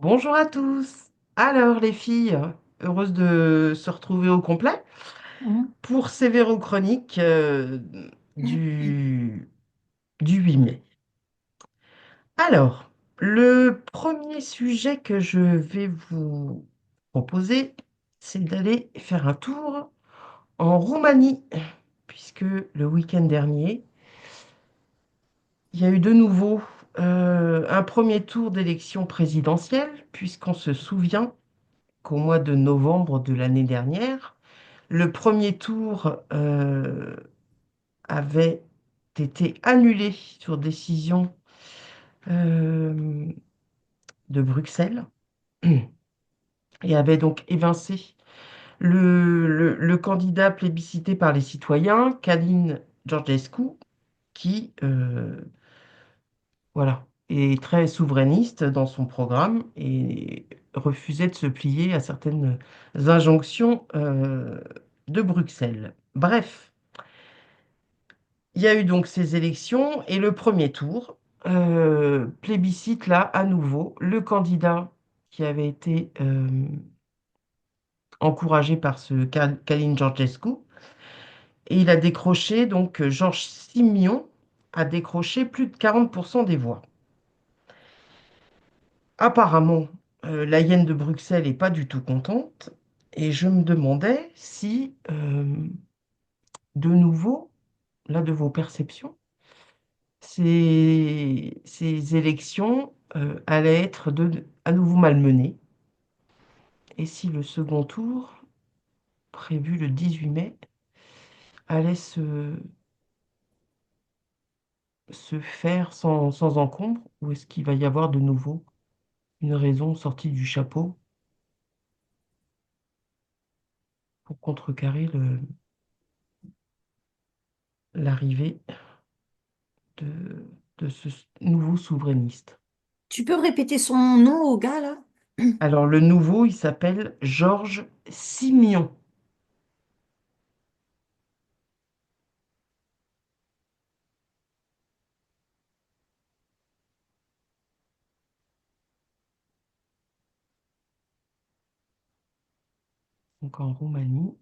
Bonjour à tous. Alors les filles, heureuses de se retrouver au complet Mhm. pour Sévéro Chronique du, du 8 mai. Alors, le premier sujet que je vais vous proposer, c'est d'aller faire un tour en Roumanie, puisque le week-end dernier, il y a eu de nouveau un premier tour d'élection présidentielle, puisqu'on se souvient qu'au mois de novembre de l'année dernière, le premier tour avait été annulé sur décision euh, de Bruxelles et avait donc évincé le candidat plébiscité par les citoyens, Calin Georgescu, qui voilà, est très souverainiste dans son programme et refusait de se plier à certaines injonctions de Bruxelles. Bref, il y a eu donc ces élections et le premier tour plébiscite là à nouveau le candidat qui avait été encouragé par ce Calin Georgescu et il a décroché donc Georges Simion a décroché plus de 40% des voix. Apparemment, la hyène de Bruxelles n'est pas du tout contente et je me demandais si de nouveau, là de vos perceptions, ces élections allaient être à nouveau malmenées. Et si le second tour, prévu le 18 mai, allait se faire sans encombre, ou est-ce qu'il va y avoir de nouveau une raison sortie du chapeau pour contrecarrer l'arrivée de, de ce nouveau souverainiste? Tu peux répéter son nom au gars là? Alors le nouveau, il s'appelle Georges Simion. Donc en Roumanie.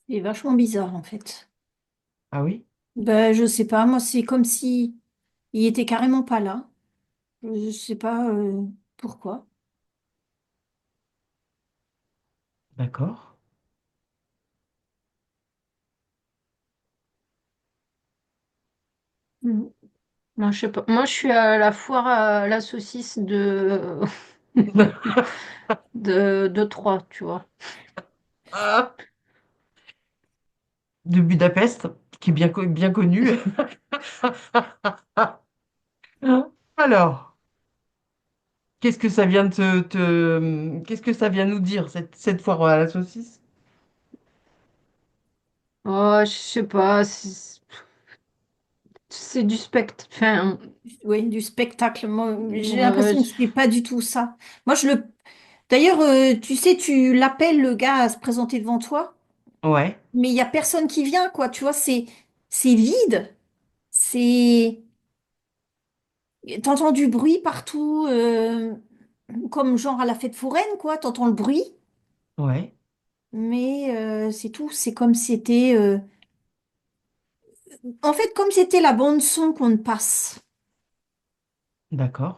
C'est vachement bizarre en fait. Ah oui? Ben, je sais pas, moi c'est comme si il était carrément pas là. Je sais pas pourquoi. D'accord. Mm. Moi, je sais pas. Moi, je suis à la foire à la saucisse de Troyes, tu vois. Ah, de Budapest, qui est bien connu. Alors, qu'est-ce que ça vient qu'est-ce que ça vient nous dire, cette foire à la saucisse? Oh, je sais pas. C'est du spectre. Enfin, Oui, du spectacle. Moi, j'ai euh, l'impression que c'est pas du tout ça. Moi, je le. D'ailleurs, tu sais, tu l'appelles le gars à se présenter devant toi, Ouais, mais il y a personne qui vient, quoi. Tu vois, c'est vide. C'est T'entends du bruit partout, comme genre à la fête foraine, quoi. T'entends le bruit, ouais, mais c'est tout. C'est comme si c'était, en fait, comme c'était la bande son qu'on passe. d'accord.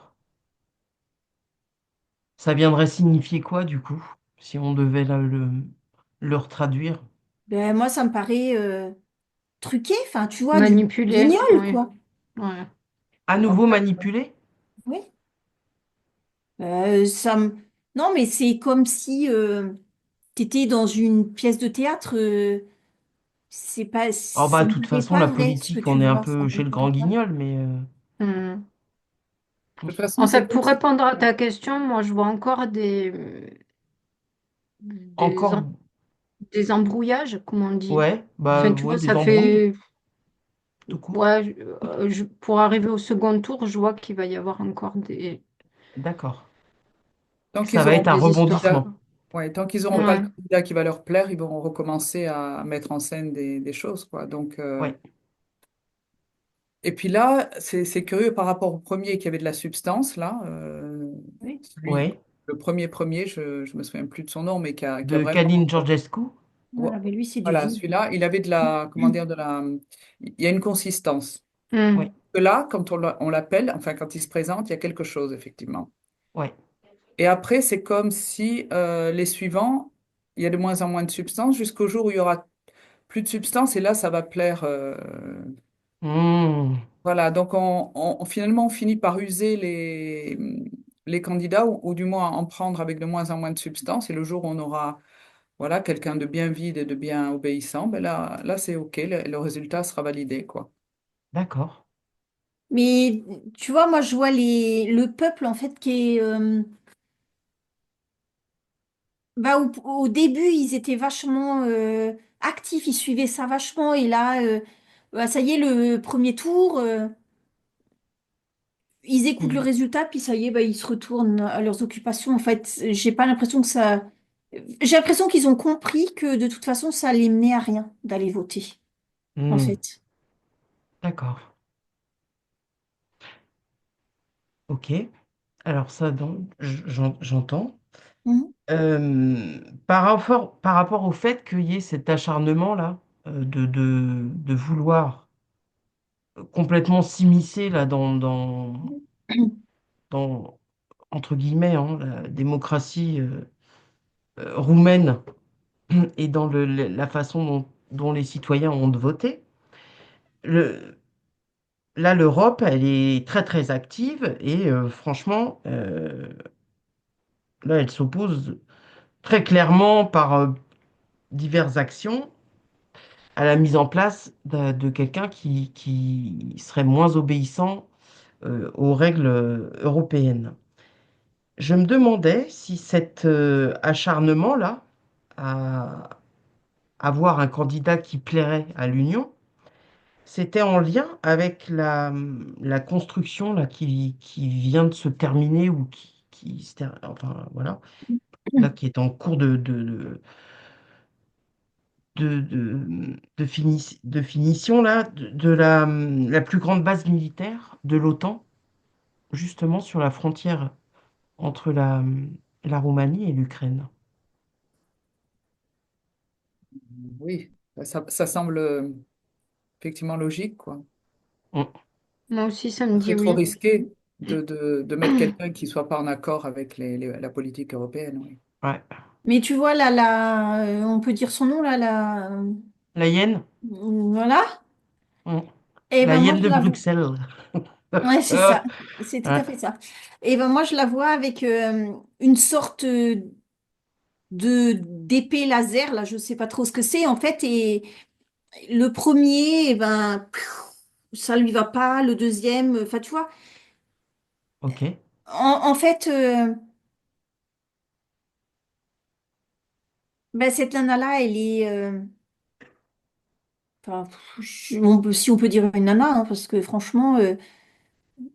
Ça viendrait signifier quoi, du coup, si on devait le retraduire? Ben moi, ça me paraît truqué. Enfin, tu vois, du manipulé, guignol, oui. quoi. Ouais. À En nouveau fait, manipulé? Oui. Ça me... Non, mais c'est comme si t'étais dans une pièce de théâtre. Oh bah, Ça de me toute paraît façon, pas la vrai ce que politique, tu on est un vois. Ça peu me chez le grand paraît pas. guignol, mais hmm. mm, De toute façon, En c'est fait, comme pour si... répondre à ta question, moi, je vois encore des, encore, em- des embrouillages, comme on dit. ouais, bah, Enfin, tu ouais, vois, des ça embrouilles, fait. tout court. Ouais, pour arriver au second tour, je vois qu'il va y avoir encore D'accord. Tant Ça qu'ils va auront être un pas des le histoires. candidat, rebondissement. ouais, tant qu'ils n'auront pas le Ouais. candidat qui va leur plaire, ils vont recommencer à mettre en scène des choses, quoi. Donc, Ouais. Et puis là, c'est curieux par rapport au premier qui avait de la substance, là. Oui. Celui, Ouais. le premier, je me souviens plus de son nom, mais qui a De vraiment. Cadine Georgescu. Voilà, mais lui, c'est du Voilà, vide. celui-là, il avait de la. Comment dire, de la. Il y a une consistance. Ouais. Hmm. Que là, quand on l'appelle, enfin, quand il se présente, il y a quelque chose, effectivement. Ouais. Et après, c'est comme si les suivants, il y a de moins en moins de substance jusqu'au jour où il y aura plus de substance, et là, ça va plaire. Hmm. Voilà, donc finalement, on finit par user les candidats, ou du moins en prendre avec de moins en moins de substance. Et le jour où on aura voilà, quelqu'un de bien vide et de bien obéissant, ben là c'est OK, le résultat sera validé, quoi. D'accord. Mais tu vois, moi, je vois le peuple, en fait, qui est... bah, au début, ils étaient vachement actifs, ils suivaient ça vachement. Et là, bah, ça y est, le premier tour, ils écoutent le Hmm. résultat, puis ça y est, bah, ils se retournent à leurs occupations. En fait, j'ai pas l'impression que ça... J'ai l'impression qu'ils ont compris que de toute façon, ça allait mener à rien d'aller voter, en Hmm. fait. D'accord. Ok. Alors ça, donc, j'entends. Mhm. Par rapport au fait qu'il y ait cet acharnement-là, de vouloir complètement s'immiscer là dans, entre guillemets, hein, la démocratie roumaine et dans la façon dont les citoyens ont de voter. Le, Là, l'Europe, elle est très très active et franchement, là, elle s'oppose très clairement par diverses actions à la mise en place de quelqu'un qui serait moins obéissant aux règles européennes. Je me demandais si cet acharnement-là à avoir un candidat qui plairait à l'Union, c'était en lien avec la construction là, qui vient de se terminer ou enfin, voilà, là, qui est en cours de finition là, de la plus grande base militaire de l'OTAN, justement sur la frontière entre la Roumanie et l'Ukraine. Oui, ça semble effectivement logique, quoi. Mm. Moi aussi, ça me Ça dit serait trop oui. risqué de mettre quelqu'un qui soit pas en accord avec la politique européenne, oui. Ouais. Mais tu vois, là, on peut dire son nom, là, La hyène? voilà. Mm. Et La ben moi, hyène je de la vois. Bruxelles. Ouais, c'est Euh, ça. C'est tout ouais. à fait ça. Et ben moi, je la vois avec une sorte de d'épée laser, là, je sais pas trop ce que c'est, en fait. Et le premier, eh ben, ça lui va pas. Le deuxième, enfin, tu vois. Ok. En fait, ben, cette nana-là, elle est. Enfin, si on peut dire une nana, hein, parce que franchement.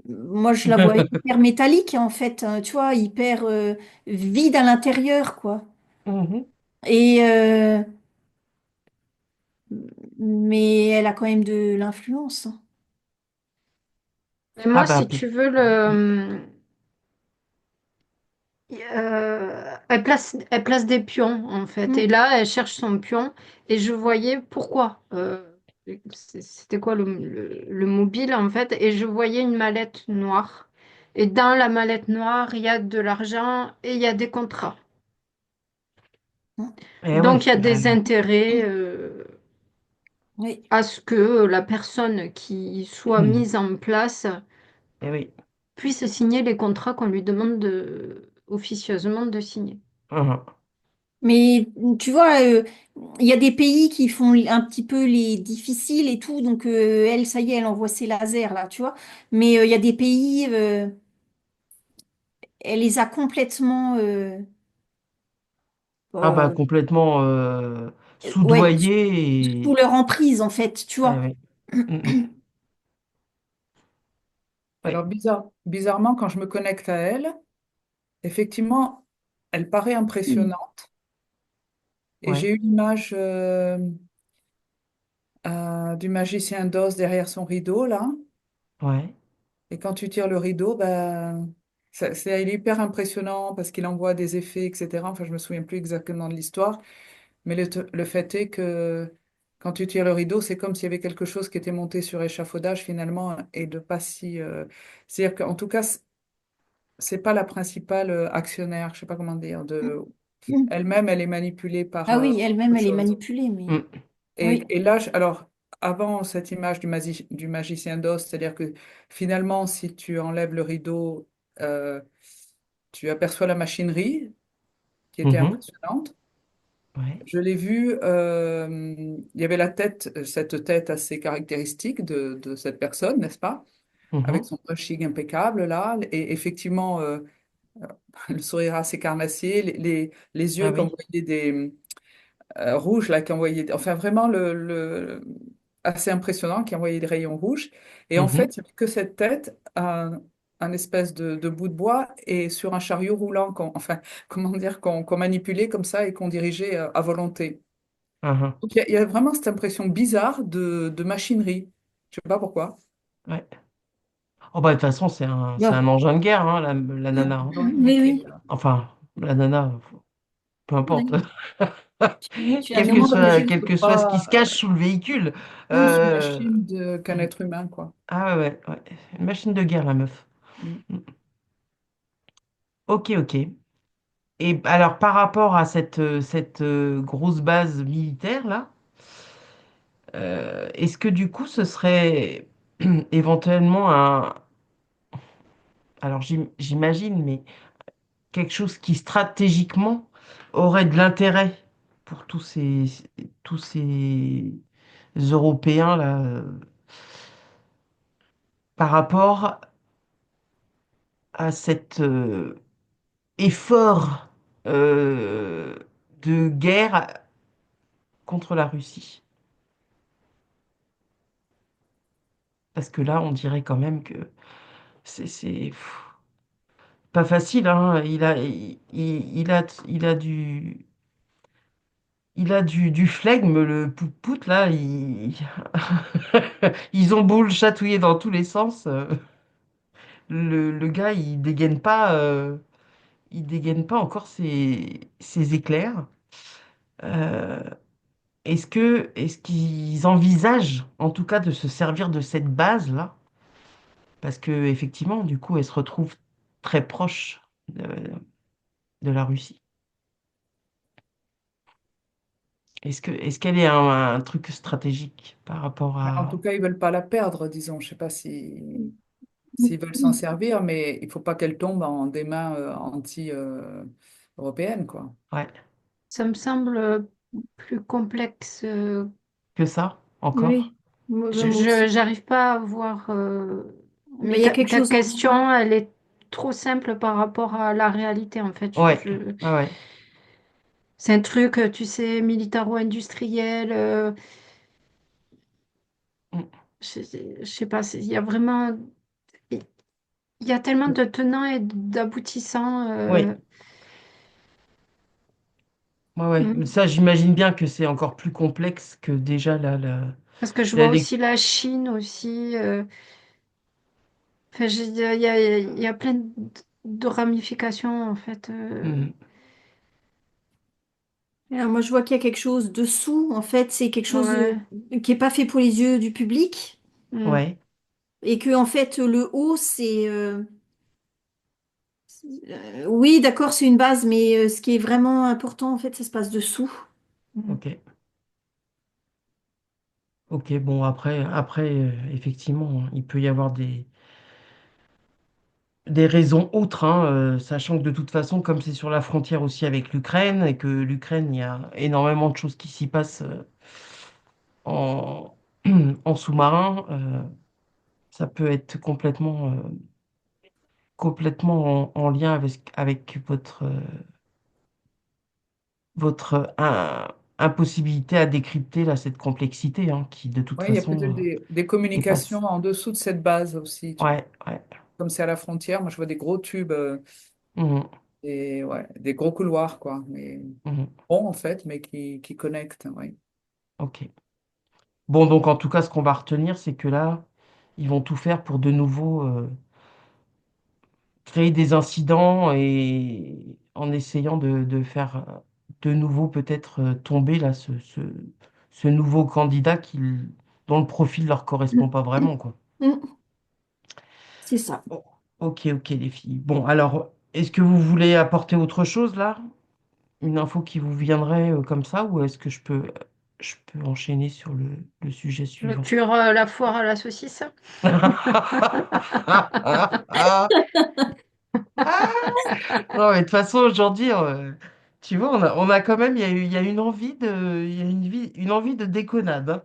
Moi, je la vois hyper métallique, en fait, hein, tu vois, hyper vide à l'intérieur, quoi. Mhm. Et mais elle a quand même de l'influence, hein. Mais Ah moi, bah, si tu veux, oui. elle place des pions, en fait. Et Mm. là, elle cherche son pion. Et je voyais pourquoi. C'était quoi le mobile, en fait? Et je voyais une mallette noire. Et dans la mallette noire, il y a de l'argent et il y a des contrats. Eh Donc, oui. il y a des intérêts Oui. à ce que la personne qui soit mise en place Eh oui. puisse signer les contrats qu'on lui demande officieusement de signer. Mhm. Mais tu vois, il y a des pays qui font un petit peu les difficiles et tout, donc elle, ça y est, elle envoie ses lasers, là, tu vois. Mais il y a des pays, elle les a complètement, Ah bah, euh, complètement ouais, soudoyé sous et... leur emprise, en fait, tu Eh vois. oui. Mhm. Oui. Alors, bizarrement, quand je me connecte à elle, effectivement, elle paraît impressionnante. Et Ouais. j'ai eu l'image du magicien d'Oz derrière son rideau, là. Ouais. Et quand tu tires le rideau, ben, il est hyper impressionnant parce qu'il envoie des effets, etc. Enfin, je me souviens plus exactement de l'histoire, mais le fait est que quand tu tires le rideau, c'est comme s'il y avait quelque chose qui était monté sur échafaudage finalement et de pas si. C'est-à-dire qu'en tout cas, c'est pas la principale actionnaire, je sais pas comment dire, Mm. elle-même, elle est manipulée par Ah oui, elle-même, autre elle est chose. manipulée, mais Mm. oui. Et là, alors, avant cette image du magicien d'Oz, c'est-à-dire que finalement, si tu enlèves le rideau, euh, tu aperçois la machinerie qui était Mhm. impressionnante. Ouais. Je l'ai vu, il y avait la tête, cette tête assez caractéristique de cette personne, n'est-ce pas? Avec Mhm. son brushing impeccable, là, et effectivement, le sourire assez carnassier, les Ah yeux qui oui. envoyaient rouge là qui envoyait, enfin vraiment assez impressionnant qui envoyait des rayons rouges. Et en Mhm. fait, il n'y avait que cette tête, un espèce de bout de bois et sur un chariot roulant, enfin comment dire, qu'on manipulait comme ça et qu'on dirigeait à volonté. Ah, Donc il y a vraiment cette impression bizarre de machinerie. Je sais pas pourquoi. ah. Ouais. Oh bah de toute façon, c'est un Bon. engin de guerre, hein, la nana, hein. Oui, Ok. oui. Enfin, la nana, peu importe. Oui. Finalement, d'origine, Quel c'est que soit ce qui se pas cache sous le véhicule. plus une Euh, machine qu'un être humain, quoi. Ah ouais, ouais, ouais. Une machine de guerre, la meuf. Mm. Mm. Ok, ok. Et alors, par rapport à cette grosse base militaire, là, est-ce que du coup, ce serait éventuellement alors j'imagine, mais quelque chose qui stratégiquement aurait de l'intérêt pour tous ces Européens, là, par rapport à cet effort de guerre contre la Russie. Parce que là, on dirait quand même que c'est pas facile, hein. Il a du flegme, le pout-pout, là. Ils ont beau le chatouiller dans tous les sens. Le gars, il dégaine pas encore ses éclairs. Euh, est-ce qu'ils envisagent, en tout cas, de se servir de cette base-là? Parce que effectivement, du coup, elle se retrouve très proche de la Russie. Est-ce qu'elle est un truc stratégique par rapport En tout à... cas, ils veulent pas la perdre, disons. Je sais pas si s'ils veulent s'en servir, mais il faut pas qu'elle tombe en des mains anti-européennes, quoi. Ouais, Ça me semble plus complexe. que ça, encore? Oui. Moi aussi. J'arrive pas à voir. Mais Mais il y a quelque ta chose. question, elle est trop simple par rapport à la réalité, en fait. Ouais, ouais, ouais. C'est un truc, tu sais, militaro-industriel. Mm. Je sais pas, il y a vraiment. Il y a tellement de tenants et d'aboutissants. Oui, ouais, ouais. Mais Mm. ça, j'imagine bien que c'est encore plus complexe que déjà Parce que je la vois lec- aussi la Chine aussi. Enfin, il y a plein de ramifications, en fait. Mm. Alors, moi, je vois qu'il y a quelque chose dessous. En fait, c'est quelque chose Ouais. qui est pas fait pour les yeux du public. Mm. Ouais, Et que, en fait, le haut, oui, d'accord, c'est une base, mais ce qui est vraiment important, en fait, ça se passe dessous. Mm. ok. Ok, bon, après effectivement, il peut y avoir des raisons autres, hein, sachant que de toute façon, comme c'est sur la frontière aussi avec l'Ukraine, et que l'Ukraine, il y a énormément de choses qui s'y passent en, en sous-marin, ça peut être complètement en lien avec votre impossibilité à décrypter là, cette complexité, hein, qui de toute Oui, il y a façon peut-être des dépasse. communications en dessous de cette base aussi. Ouais, ouais. Comme c'est à la frontière, moi je vois des gros tubes, Mhm, et, ouais, des gros couloirs, quoi. Mais mhm. bon, en fait, mais qui connectent. Oui. Ok. Bon, donc en tout cas, ce qu'on va retenir, c'est que là, ils vont tout faire pour de nouveau créer des incidents et en essayant de faire de nouveau peut-être tomber là ce nouveau candidat dont le profil leur correspond pas vraiment, quoi. Mm. C'est ça. Oh, ok, ok, les filles. Bon, alors, est-ce que vous voulez apporter autre chose là? Une info qui vous viendrait comme ça, ou est-ce que je peux enchaîner sur le sujet suivant? Clôture la foire à la saucisse. Non, mais de toute façon, aujourd'hui, tu vois, on a quand même, il y a une envie il y a une envie de déconnade, hein,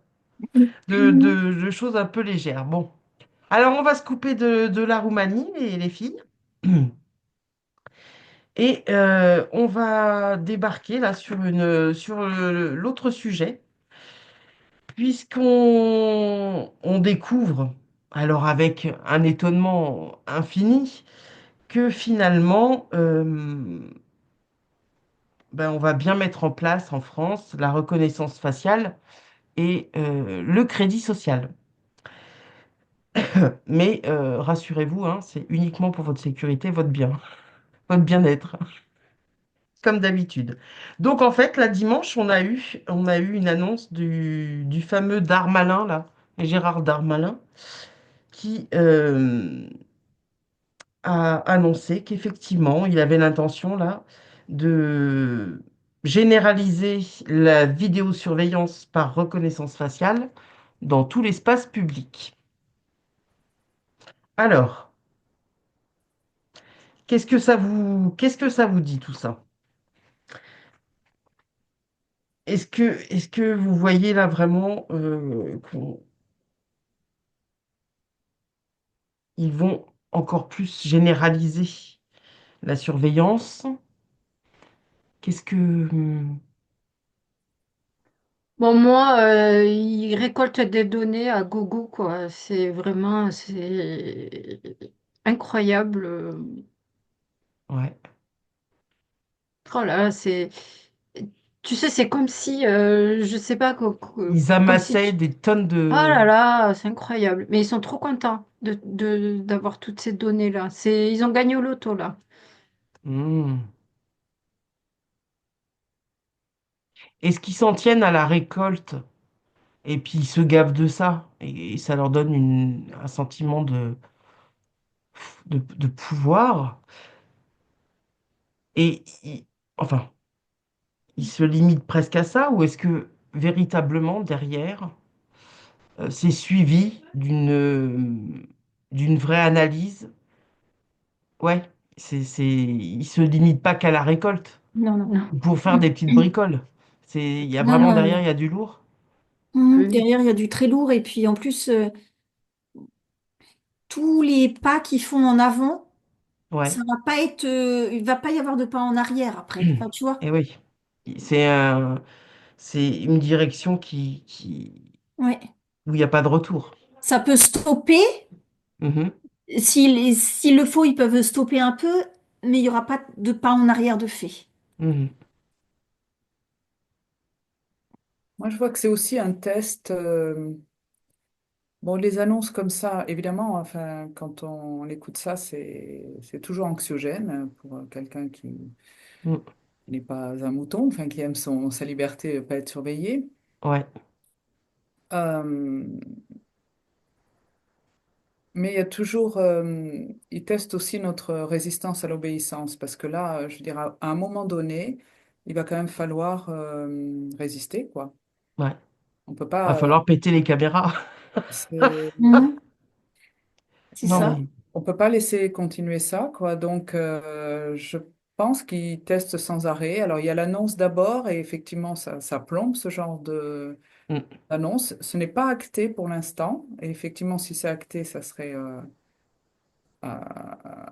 de choses un peu légères. Bon, alors on va se couper de la Roumanie, les filles, et on va débarquer là sur l'autre sujet, on découvre, alors avec un étonnement infini, que finalement, ben, on va bien mettre en place en France la reconnaissance faciale et le crédit social. Mais rassurez-vous, hein, c'est uniquement pour votre sécurité, votre bien, votre bien-être, comme d'habitude. Donc en fait, là, dimanche, on a eu une annonce du fameux Darmanin, là, Gérard Darmanin, qui a annoncé qu'effectivement, il avait l'intention, là, de généraliser la vidéosurveillance par reconnaissance faciale dans tout l'espace public. Alors, qu'est-ce que ça vous dit tout ça? Est-ce que vous voyez là vraiment qu'ils vont encore plus généraliser la surveillance? Qu'est-ce que... Bon, moi, ils récoltent des données à gogo, quoi. C'est incroyable. Ouais. Oh là, tu sais, c'est comme si, je sais pas, Ils comme si amassaient des tonnes oh de... là là, c'est incroyable. Mais ils sont trop contents d'avoir toutes ces données-là. Ils ont gagné au loto, là. Hmm. Est-ce qu'ils s'en tiennent à la récolte? Et puis ils se gavent de ça. Et ça leur donne un sentiment de pouvoir. Et enfin, ils se limitent presque à ça, ou est-ce que véritablement derrière, c'est suivi d'une vraie analyse? Ouais, ils se limitent pas qu'à la récolte Non, non. Non, ou pour faire des petites bricoles. Il y a Non, vraiment non. derrière, il y a du lourd. oui. Derrière, il y a du très lourd. Et puis en plus, tous les pas qu'ils font en avant, Ouais. ça va pas être, il va pas y avoir de pas en arrière après. Enfin, tu vois? Et oui, c'est c'est une direction Ouais. où il n'y a pas de retour. Ça peut stopper. Mhm, S'il le faut, ils peuvent stopper un peu, mais il y aura pas de pas en arrière de fait. mhm. Moi, je vois que c'est aussi un test. Bon, les annonces comme ça, évidemment, enfin, quand on écoute ça, c'est toujours anxiogène pour quelqu'un qui Mm. n'est pas un mouton, enfin, qui aime sa liberté de pas être surveillé. Ouais, Euh, mais il y a toujours, ils testent aussi notre résistance à l'obéissance, parce que là, je veux dire, à un moment donné, il va quand même falloir résister, quoi. ouais. On peut Va pas, falloir péter les caméras. c'est- Mhm. C'est Non, ça. mais on peut pas laisser continuer ça, quoi. Donc, je pense qu'ils testent sans arrêt. Alors, il y a l'annonce d'abord, et effectivement, ça plombe ce genre de mm, d'annonce. Ce n'est pas acté pour l'instant, et effectivement, si c'est acté, ça serait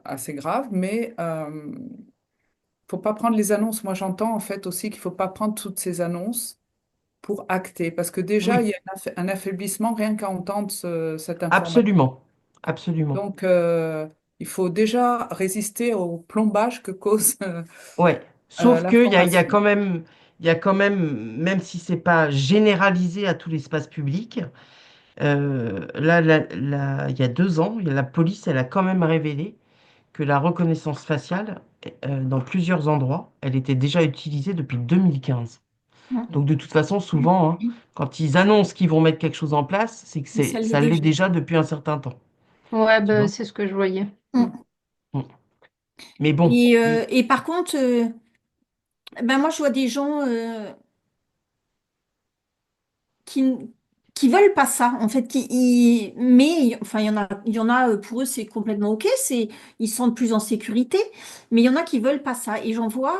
assez grave. Mais faut pas prendre les annonces. Moi, j'entends en fait aussi qu'il faut pas prendre toutes ces annonces pour acter, parce que déjà, il oui, y a un affaiblissement rien qu'à entendre cette information. absolument. Absolument. Donc, il faut déjà résister au plombage que cause Ouais. Sauf il y a l'information. quand même, même si c'est pas généralisé à tout l'espace public, Il y a 2 ans, la police, elle a quand même révélé que la reconnaissance faciale, dans plusieurs endroits, elle était déjà utilisée depuis 2015. Donc de toute façon, souvent, hein, quand ils annoncent qu'ils vont mettre quelque chose en place, c'est que Ça l'est ça l'est déjà. déjà depuis un certain temps. Ouais, Tu ben, vois? c'est ce que je voyais. Mm. Mm. Mm. Mais bon, Et par contre, ben moi, je vois des gens qui qui veulent pas ça, en fait. Mais enfin, il y en a pour eux, c'est complètement OK. Ils se sentent plus en sécurité. Mais il y en a qui veulent pas ça. Et j'en vois.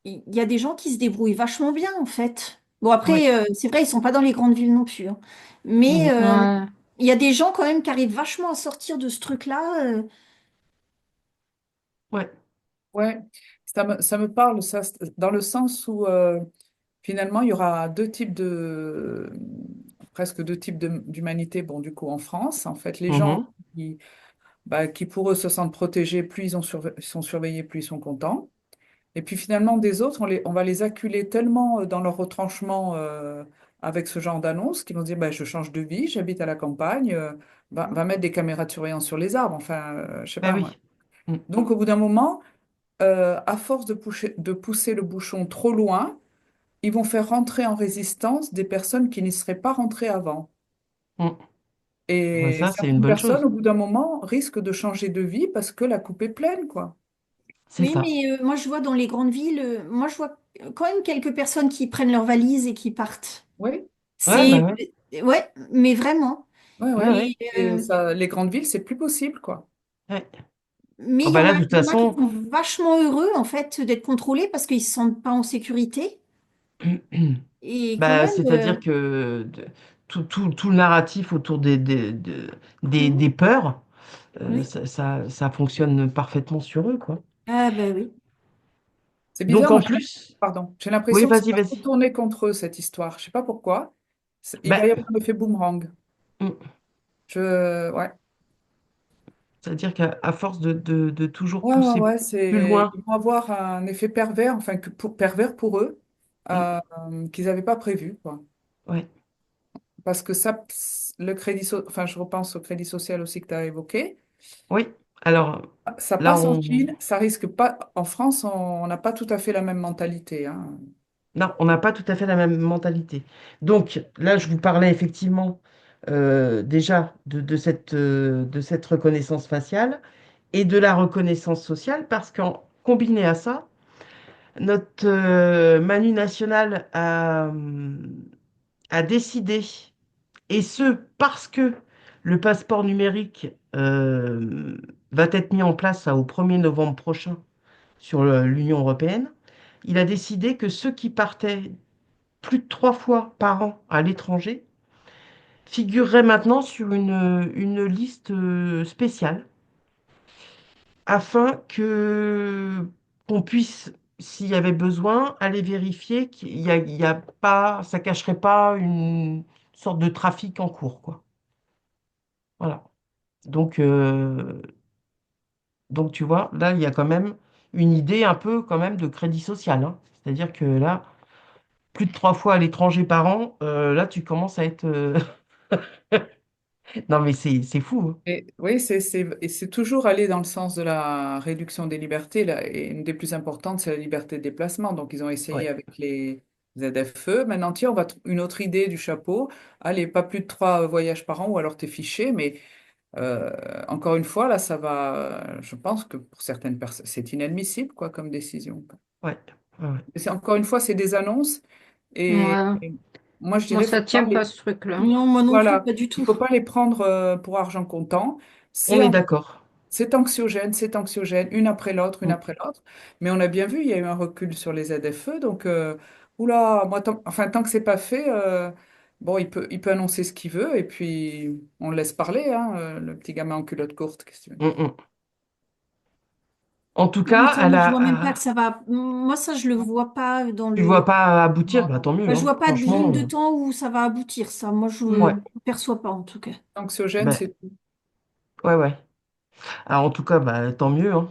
Il y a des gens qui se débrouillent vachement bien, en fait. Bon, ouais. après, c'est vrai, ils sont pas dans les grandes villes non plus, hein. Mais Mhm. Ouais. il y a des gens quand même qui arrivent vachement à sortir de ce truc-là. Ouais. Ouais, ça me parle, ça, dans le sens où finalement il y aura deux types presque deux types d'humanité. Bon, du coup, en France, en fait, les gens Mhm. qui, bah, qui pour eux se sentent protégés, plus ils sont surveillés, plus ils sont contents. Et puis finalement, des autres, on va les acculer tellement dans leur retranchement avec ce genre d'annonce qu'ils vont se dire, bah, je change de vie, j'habite à la campagne, va mettre des caméras de surveillance sur les arbres, enfin, je sais Bah pas moi. oui. Mm. Donc au bout d'un moment, à force de pousser le bouchon trop loin, ils vont faire rentrer en résistance des personnes qui n'y seraient pas rentrées avant. Mm. Bah, Et ça, c'est une certaines bonne personnes, chose. au bout d'un moment, risquent de changer de vie parce que la coupe est pleine, quoi. C'est Oui, ça. mais moi, je vois dans les grandes villes, moi, je vois quand même quelques personnes qui prennent leurs valises et qui partent. Oui, Ouais, bah C'est, ouais. ouais, mais vraiment. ouais, Ouais, ouais. ouais. Et, Et ça, les grandes villes, c'est plus possible, quoi. Ouais. mais Oh, bah là, de toute il y en a qui façon, sont vachement heureux, en fait, d'être contrôlés parce qu'ils se sentent pas en sécurité. Et quand bah, même, c'est-à-dire que tout le narratif autour des peurs, oui. ça fonctionne parfaitement sur eux, quoi. Ah, ben oui. C'est Donc bizarre, moi, en plus, pardon, j'ai oui, l'impression que ça vas-y, va se vas-y. retourner contre eux, cette histoire. Je sais pas pourquoi. Il va Bah, y avoir un effet boomerang. mm, Ouais. c'est-à-dire qu'à force de toujours pousser Ouais, plus ils loin, vont avoir un effet pervers, enfin, pervers pour eux, mm, euh, qu'ils n'avaient pas prévu, quoi. ouais, Parce que ça, enfin, je repense au crédit social aussi que tu as évoqué. oui. Alors Ça là, passe en Chine, ça risque pas. En France, on n'a pas tout à fait la même mentalité, hein. non, on n'a pas tout à fait la même mentalité. Donc là, je vous parlais effectivement déjà de cette reconnaissance faciale et de la reconnaissance sociale, parce qu'en combiné à ça, notre Manu national a décidé, et ce parce que le passeport numérique va être mis en place là, au 1er novembre prochain sur l'Union européenne, il a décidé que ceux qui partaient plus de 3 fois par an à l'étranger figureraient maintenant sur une liste spéciale afin que qu'on puisse, s'il y avait besoin, aller vérifier il y a pas, ça cacherait pas une sorte de trafic en cours, quoi. Voilà. Donc, donc tu vois, là, il y a quand même une idée un peu quand même de crédit social, hein. C'est-à-dire que là, plus de 3 fois à l'étranger par an, là, tu commences à être... Non, mais c'est fou, hein. Et oui, et c'est toujours aller dans le sens de la réduction des libertés. Là, et une des plus importantes, c'est la liberté de déplacement. Donc, ils ont essayé Ouais. avec les ZFE. Maintenant, tiens, on va une autre idée du chapeau. Allez, pas plus de 3 voyages par an, ou alors t'es fiché. Mais encore une fois, là, ça va. Je pense que pour certaines personnes, c'est inadmissible, quoi, comme décision. Ouais. Ouais, ouais. Et encore une fois, c'est des annonces. Ouais. Et moi, je Moi, dirais, ça faut pas tient pas ce truc-là. Non, moi non plus, voilà, pas du il tout. faut pas les prendre pour argent comptant. On C'est est d'accord. c'est anxiogène, une Mm, après l'autre. Mais on a bien vu, il y a eu un recul sur les ZFE. Donc, oula, moi, tant que c'est pas fait, bon, il peut annoncer ce qu'il veut et puis on le laisse parler, hein, le petit gamin en culotte courte. Qu'est-ce que tu veux. mm, mm. En tout Non, mais cas, ça, moi, je vois même pas que ça va. Moi, ça, je le vois pas dans tu vois le. pas aboutir, Non, bah non. tant mieux, Enfin, je hein. vois pas de ligne Franchement, de temps où ça va aboutir, ça. Moi, je ouais. ne perçois pas, en tout cas. Anxiogène, Bah, c'est ouais, ouais. Alors, en tout cas, bah, tant mieux, hein.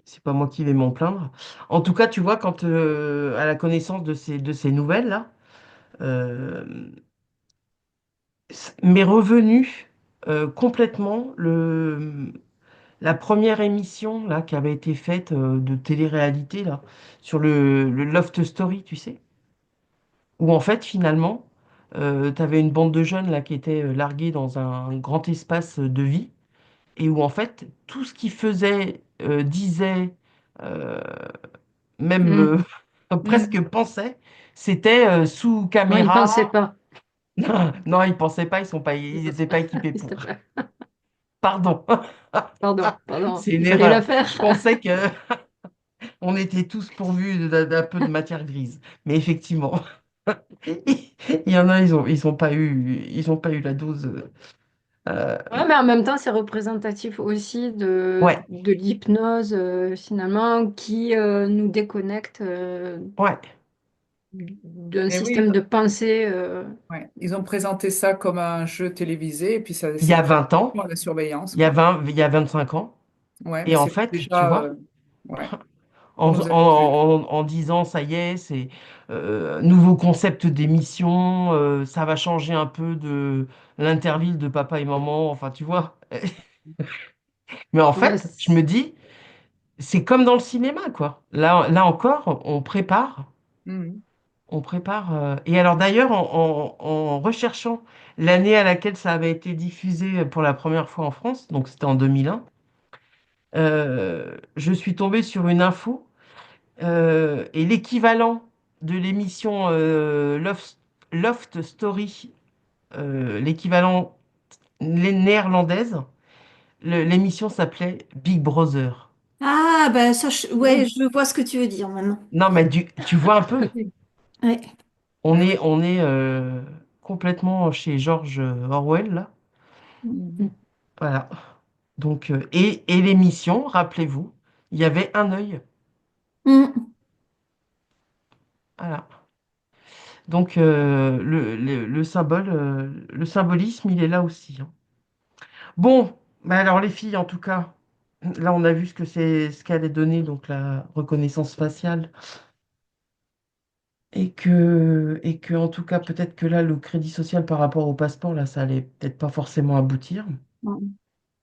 C'est pas moi qui vais m'en plaindre. En tout cas, tu vois, quand à la connaissance de ces nouvelles-là, euh, m'est revenu complètement la première émission là, qui avait été faite de télé-réalité là, sur le Loft Story, tu sais, où en fait finalement, tu avais une bande de jeunes là, qui étaient largués dans un grand espace de vie, et où en fait tout ce qu'ils faisaient, disaient, euh, même Mm. Mm. presque pensaient, c'était sous Non, il caméra. pensait pas. Non, ils pensaient pas, ils n'étaient pas équipés Il pour. s'était pas- Pardon. Pardon, pardon, C'est une il fallait la erreur. faire. Je pensais que on était tous pourvus d'un peu de matière grise. Mais effectivement, il y en a, ils ont pas eu la dose. euh, Ouais, mais en même temps, c'est représentatif aussi ouais, de l'hypnose, finalement, qui nous déconnecte ouais. d'un Et oui, système de pensée. ouais. Ils ont présenté ça comme un jeu télévisé et puis ça Il y s'est a pris 20 ans, à la surveillance, il y a quoi. 20, il y a 25 ans. Ouais, mais Et en c'est fait, tu déjà, vois, ouais, en, on nous habitue. en disant, ça y est, c'est nouveau concept d'émission, ça va changer un peu de l'interville de papa et maman, enfin, tu vois. Mais en Ouais, fait, je me dis, c'est comme dans le cinéma, quoi. Là encore, Mhm. on prépare. Et alors d'ailleurs, en recherchant l'année à laquelle ça avait été diffusé pour la première fois en France, donc c'était en 2001, je suis tombée sur une info et l'équivalent de l'émission Loft Story, l'équivalent néerlandaise, l'émission s'appelait Big Brother. Ah, ben ça, ouais, oui. je vois ce que tu veux dire maintenant. Non, mais tu vois un peu. Ouais. On Ah est, oui. on est complètement chez George Orwell, là. Mhm. Voilà. Donc, et l'émission, rappelez-vous, il y avait un œil. Mm. Voilà. Donc, le symbolisme, il est là aussi, hein. Bon, bah alors les filles, en tout cas, là, on a vu ce que c'est, ce qu'elle est donné, donc la reconnaissance faciale. Et que, en tout cas, peut-être que là, le crédit social par rapport au passeport, là, ça allait peut-être pas forcément aboutir.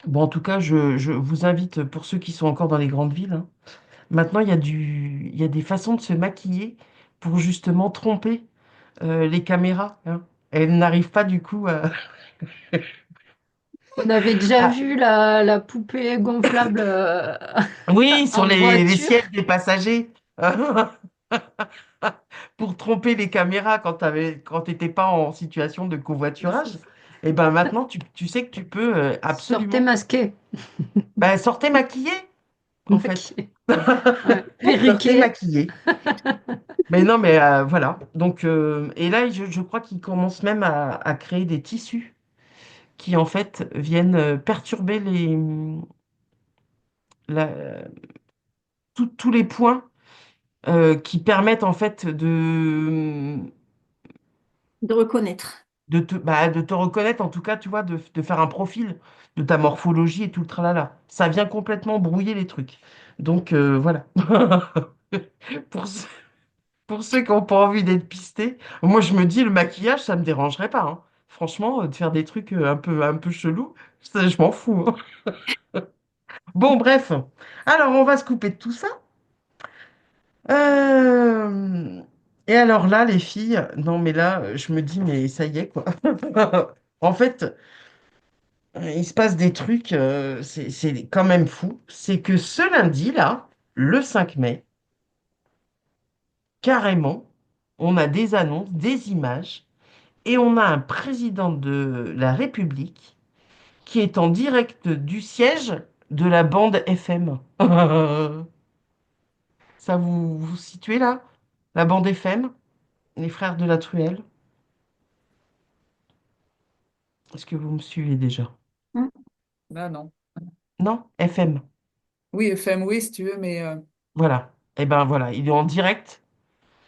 Bon, en tout cas, je vous invite, pour ceux qui sont encore dans les grandes villes, hein, maintenant, il y a des façons de se maquiller pour justement tromper les caméras, hein. Elles n'arrivent pas du coup à... On avait déjà à- vu la poupée gonflable Oui, sur en les voiture. sièges des passagers. Pour tromper les caméras quand t'étais pas en situation de covoiturage. Et ben maintenant, tu sais que tu peux Sortez absolument... masqué. Ben, sortez maquillé, en fait. Maquillé. Ouais. Sortez Perruqué. maquillé. Mais non, mais voilà. Donc, et là, je crois qu'ils commencent même à créer des tissus qui, en fait, viennent perturber la- tous les points qui permettent, en fait, De reconnaître. de te reconnaître, en tout cas, tu vois, de faire un profil de ta morphologie et tout le tralala. Ça vient complètement brouiller les trucs. Donc, voilà. Pour, ceux- pour ceux qui n'ont pas envie d'être pistés, moi, je me dis, le maquillage, ça me dérangerait pas, hein. Franchement, de faire des trucs un peu chelous, ça, je m'en fous, hein. Bon, bref. Alors, on va se couper de tout ça. Euh, Et alors là, les filles, non, mais là, je me dis, mais ça y est, quoi. En fait, il se passe des trucs, c'est quand même fou. C'est que ce lundi-là, le 5 mai, carrément, on a des annonces, des images, et on a un président de la République qui est en direct du siège de la bande FM. Ça vous situez là? La bande FM, les frères de la Truelle. Est-ce que vous me suivez déjà? Mm. Là, non. Non? FM. Oui, FM, oui, si tu veux, mais Voilà. Eh ben voilà, il est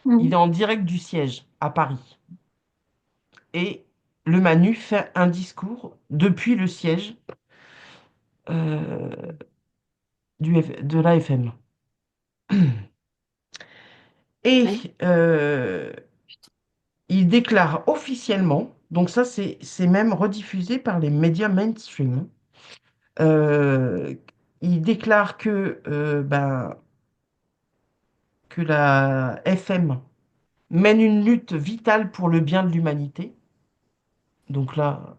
Mm. en direct du siège à Paris. Et le Manu fait un discours depuis le siège euh, de l'AFM. Et Ouais. il déclare officiellement Donc ça, c'est même rediffusé par les médias mainstream. Euh, il déclare que la FM mène une lutte vitale pour le bien de l'humanité. Donc là,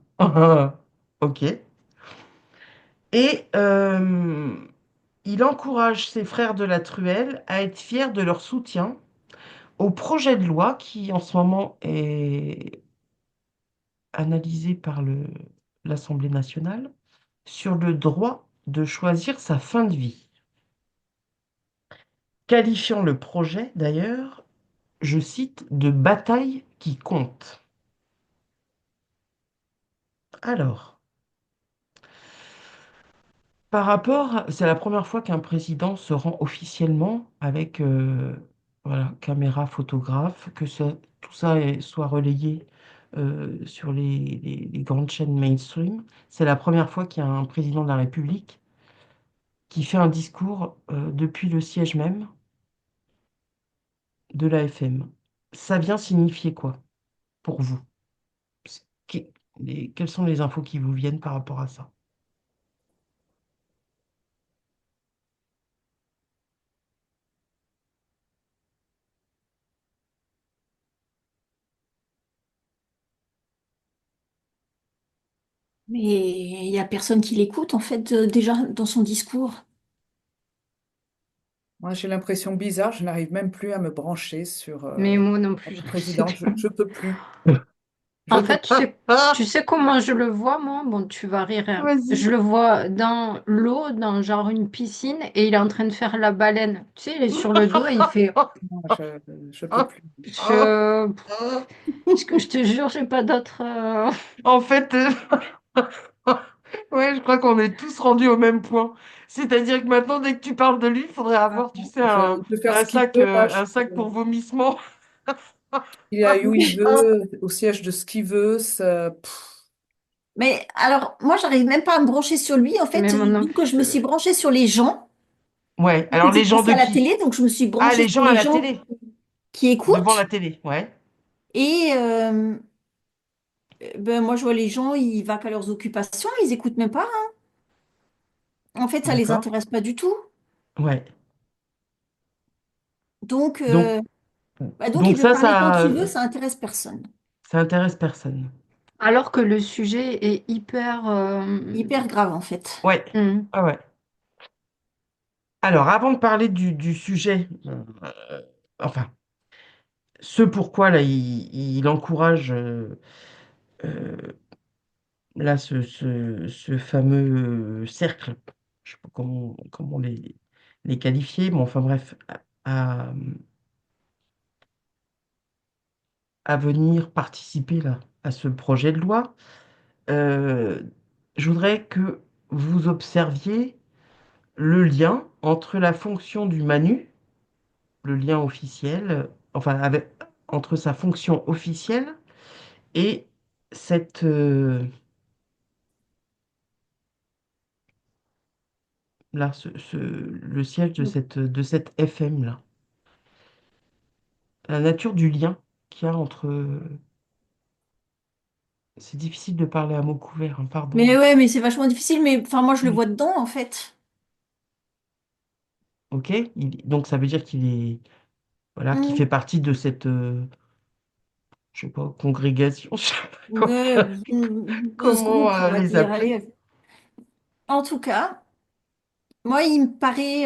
ok. Et il encourage ses frères de la Truelle à être fiers de leur soutien au projet de loi qui, en ce moment, est analysé par l'Assemblée nationale sur le droit de choisir sa fin de vie, qualifiant le projet, d'ailleurs, je cite, de bataille qui compte. Alors, par rapport, c'est la première fois qu'un président se rend officiellement avec voilà, caméra, photographe, tout ça soit relayé sur les grandes chaînes mainstream. C'est la première fois qu'il y a un président de la République qui fait un discours depuis le siège même de l'AFM. Ça vient signifier quoi pour vous? Qui- Quelles sont les infos qui vous viennent par rapport à ça? Mais il y a personne qui l'écoute, en fait, déjà dans son discours. Moi, j'ai l'impression bizarre, je n'arrive même plus à me brancher sur Mais moi non plus, notre j'arrive président. pas. Je peux plus. Je En peux fait, plus. tu sais comment je le vois, moi? Bon, tu vas rire, hein. Vas-y. Je le vois dans l'eau, dans genre une piscine, et il est en train de faire la baleine. Tu sais, il est sur le dos et il fait... Non, je peux plus. Je... je te jure, j'ai pas d'autre... En fait, ouais, je crois qu'on est tous rendus au même point. C'est-à-dire que maintenant, dès que tu parles de lui, il faudrait Ah, avoir, tu sais, il peut faire ce qu'il veut, là. un sac pour vomissement. Il est où il veut, au siège de ce qu'il veut. Mais alors, moi, j'arrive même pas à me brancher sur lui. En Mais fait, moi non vu que je me plus. suis branchée sur les gens, Ouais, ils alors les étaient gens passés de à la qui? télé, donc je me suis Ah, branchée les sur gens à les la gens télé, qui devant la écoutent. télé, ouais. Et ben, moi, je vois les gens, ils vaquent à leurs occupations, ils écoutent même pas. En fait, ça les D'accord. intéresse pas du tout. Ouais. Donc, Donc, donc il donc peut ça, parler tant qu'il veut, ça intéresse personne. ça intéresse personne. Alors que le sujet est hyper... Hyper grave, en fait. Ouais. hmm. Ah ouais. Alors, avant de parler du sujet, enfin, ce pourquoi là, il encourage euh, là ce fameux cercle, je sais pas comment les qualifier, mais enfin bref, à, à venir participer là, à ce projet de loi. Euh, je voudrais que vous observiez le lien entre la fonction du Manu, le lien officiel, entre sa fonction officielle et cette, là, le siège de cette FM là. La nature du lien qu'il y a entre... C'est difficile de parler à mots couverts, hein, pardon. Mais ouais, mais c'est vachement difficile. Mais enfin, moi, je le Oui. vois dedans, en fait. Ok? Donc ça veut dire qu'il est... Voilà, qu'il fait Hmm. partie de cette... je sais pas, congrégation, je sais pas Ouais, ce comment groupe, on va les dire. appeler. Allez. En tout cas, moi, il me paraît,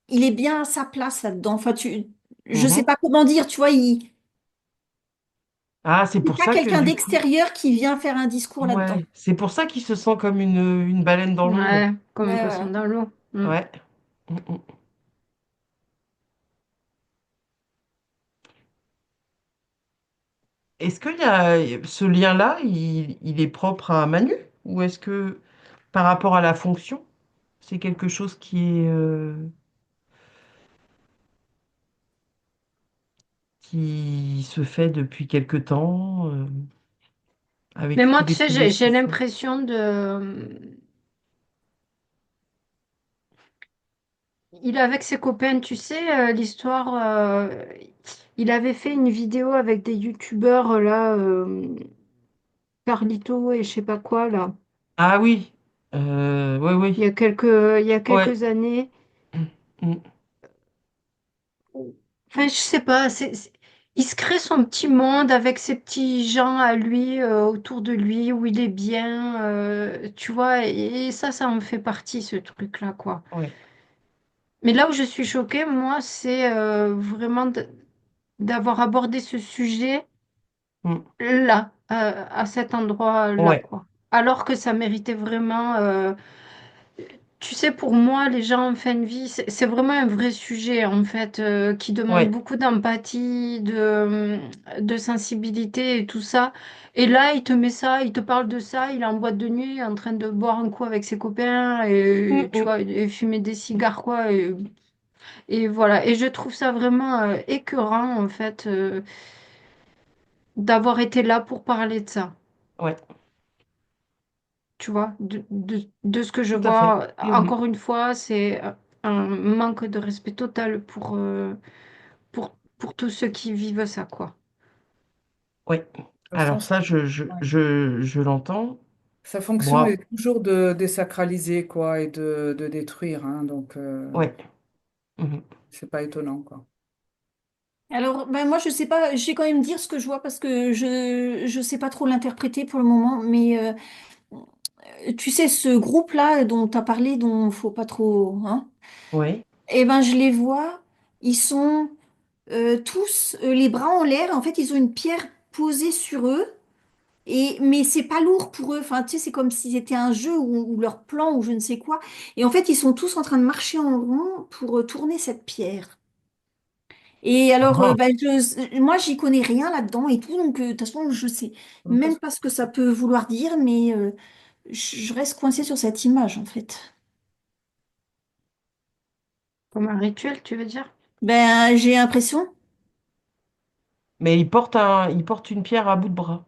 il est bien à sa place là-dedans. Enfin, je sais Mhm. pas comment dire, tu vois, Ah, c'est c'est pour pas ça que quelqu'un du coup... d'extérieur qui vient faire un discours là-dedans. Ouais, c'est pour ça qu'il se sent comme une baleine dans l'eau. Ouais, comme un Ouais, poisson ouais. dans l'eau. Hmm. Ouais. Mhm. Est-ce qu'il y a ce lien-là, il est propre à Manu? Ou est-ce que par rapport à la fonction, c'est quelque chose qui se fait depuis quelque temps, Mais avec moi, tous tu les sais, pouvoirs j'ai qui sont? l'impression de... Il est avec ses copains, tu sais, l'histoire... Il avait fait une vidéo avec des youtubeurs là, Carlito et je sais pas quoi là, Ah oui, oui, il y oui, a ouais. quelques années. Mm. Enfin, je sais pas, il se crée son petit monde avec ses petits gens à lui, autour de lui, où il est bien, tu vois, et ça en fait partie, ce truc-là, quoi. Ouais. Mais là où je suis choquée, moi, c'est vraiment d'avoir abordé ce sujet Mm. là, à cet endroit-là, Ouais, quoi. Alors que ça méritait vraiment. Tu sais, pour moi, les gens en fin de vie, c'est vraiment un vrai sujet, en fait, qui demande ouais. beaucoup d'empathie, de sensibilité et tout ça. Et là, il te met ça, il te parle de ça, il est en boîte de nuit, en train de boire un coup avec ses copains, Mm, et, tu mm. vois, et fumer des cigares, quoi. Et voilà. Et je trouve ça vraiment écœurant, en fait, d'avoir été là pour parler de ça. Ouais, Tu vois, de ce que je tout à fait. vois, Mhm. encore une fois, c'est un manque de respect total pour tous ceux qui vivent ça, quoi. Ouais. De toute façon, Alors ça, ouais. je l'entends. Sa fonction Moi, est toujours de désacraliser, quoi, et de détruire, hein, donc ouais. Mhm. c'est pas étonnant, quoi. Alors, ben moi, je sais pas, je vais quand même dire ce que je vois parce que je sais pas trop l'interpréter pour le moment, mais tu sais, ce groupe-là dont tu as parlé, dont faut pas trop, hein, Ouais. eh ben, je les vois, ils sont tous les bras en l'air, en fait, ils ont une pierre posée sur eux, mais c'est pas lourd pour eux, enfin, tu sais, c'est comme si c'était un jeu ou leur plan ou je ne sais quoi, et en fait, ils sont tous en train de marcher en rond pour tourner cette pierre. Et alors, Ah, ben, moi, j'y connais rien là-dedans et tout, donc de toute façon, je sais Donc, même pas ce que ça peut vouloir dire, mais je reste coincée sur cette image, en fait. Comme un rituel, tu veux dire? Ben, j'ai l'impression, mais il porte une pierre à bout de bras.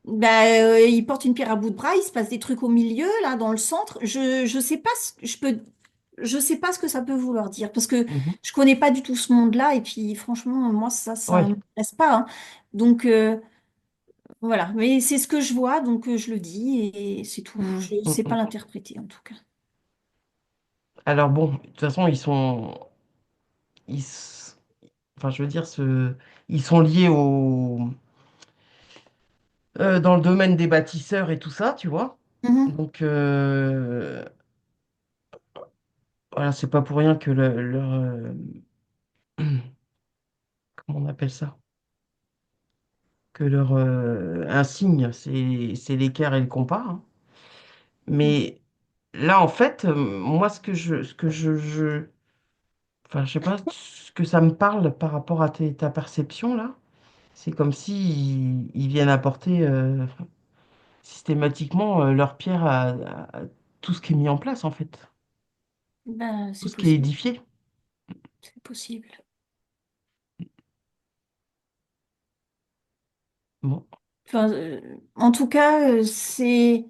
ben, il porte une pierre à bout de bras, il se passe des trucs au milieu, là, dans le centre. Je sais pas je sais pas ce que ça peut vouloir dire, parce que Mhm. je connais pas du tout ce monde-là, et puis franchement, moi, ça Ouais. m'intéresse pas, hein. Donc, voilà, mais c'est ce que je vois, donc je le dis et c'est tout. Hmm. Je ne sais pas Mhm. l'interpréter en tout cas. Alors bon, de toute façon, ils, s- enfin, je veux dire, ils sont liés dans le domaine des bâtisseurs et tout ça, tu vois. Mhm. Donc, voilà, c'est pas pour rien que comment on appelle ça? Que leur insigne, c'est l'équerre et le compas, hein. Mais là, en fait, moi, enfin, je sais pas ce que ça me parle par rapport à ta perception là. C'est comme si ils viennent apporter systématiquement leur pierre à tout ce qui est mis en place, en fait, Ben, tout c'est ce qui est possible, édifié. c'est possible. Bon. Enfin, en tout cas, c'est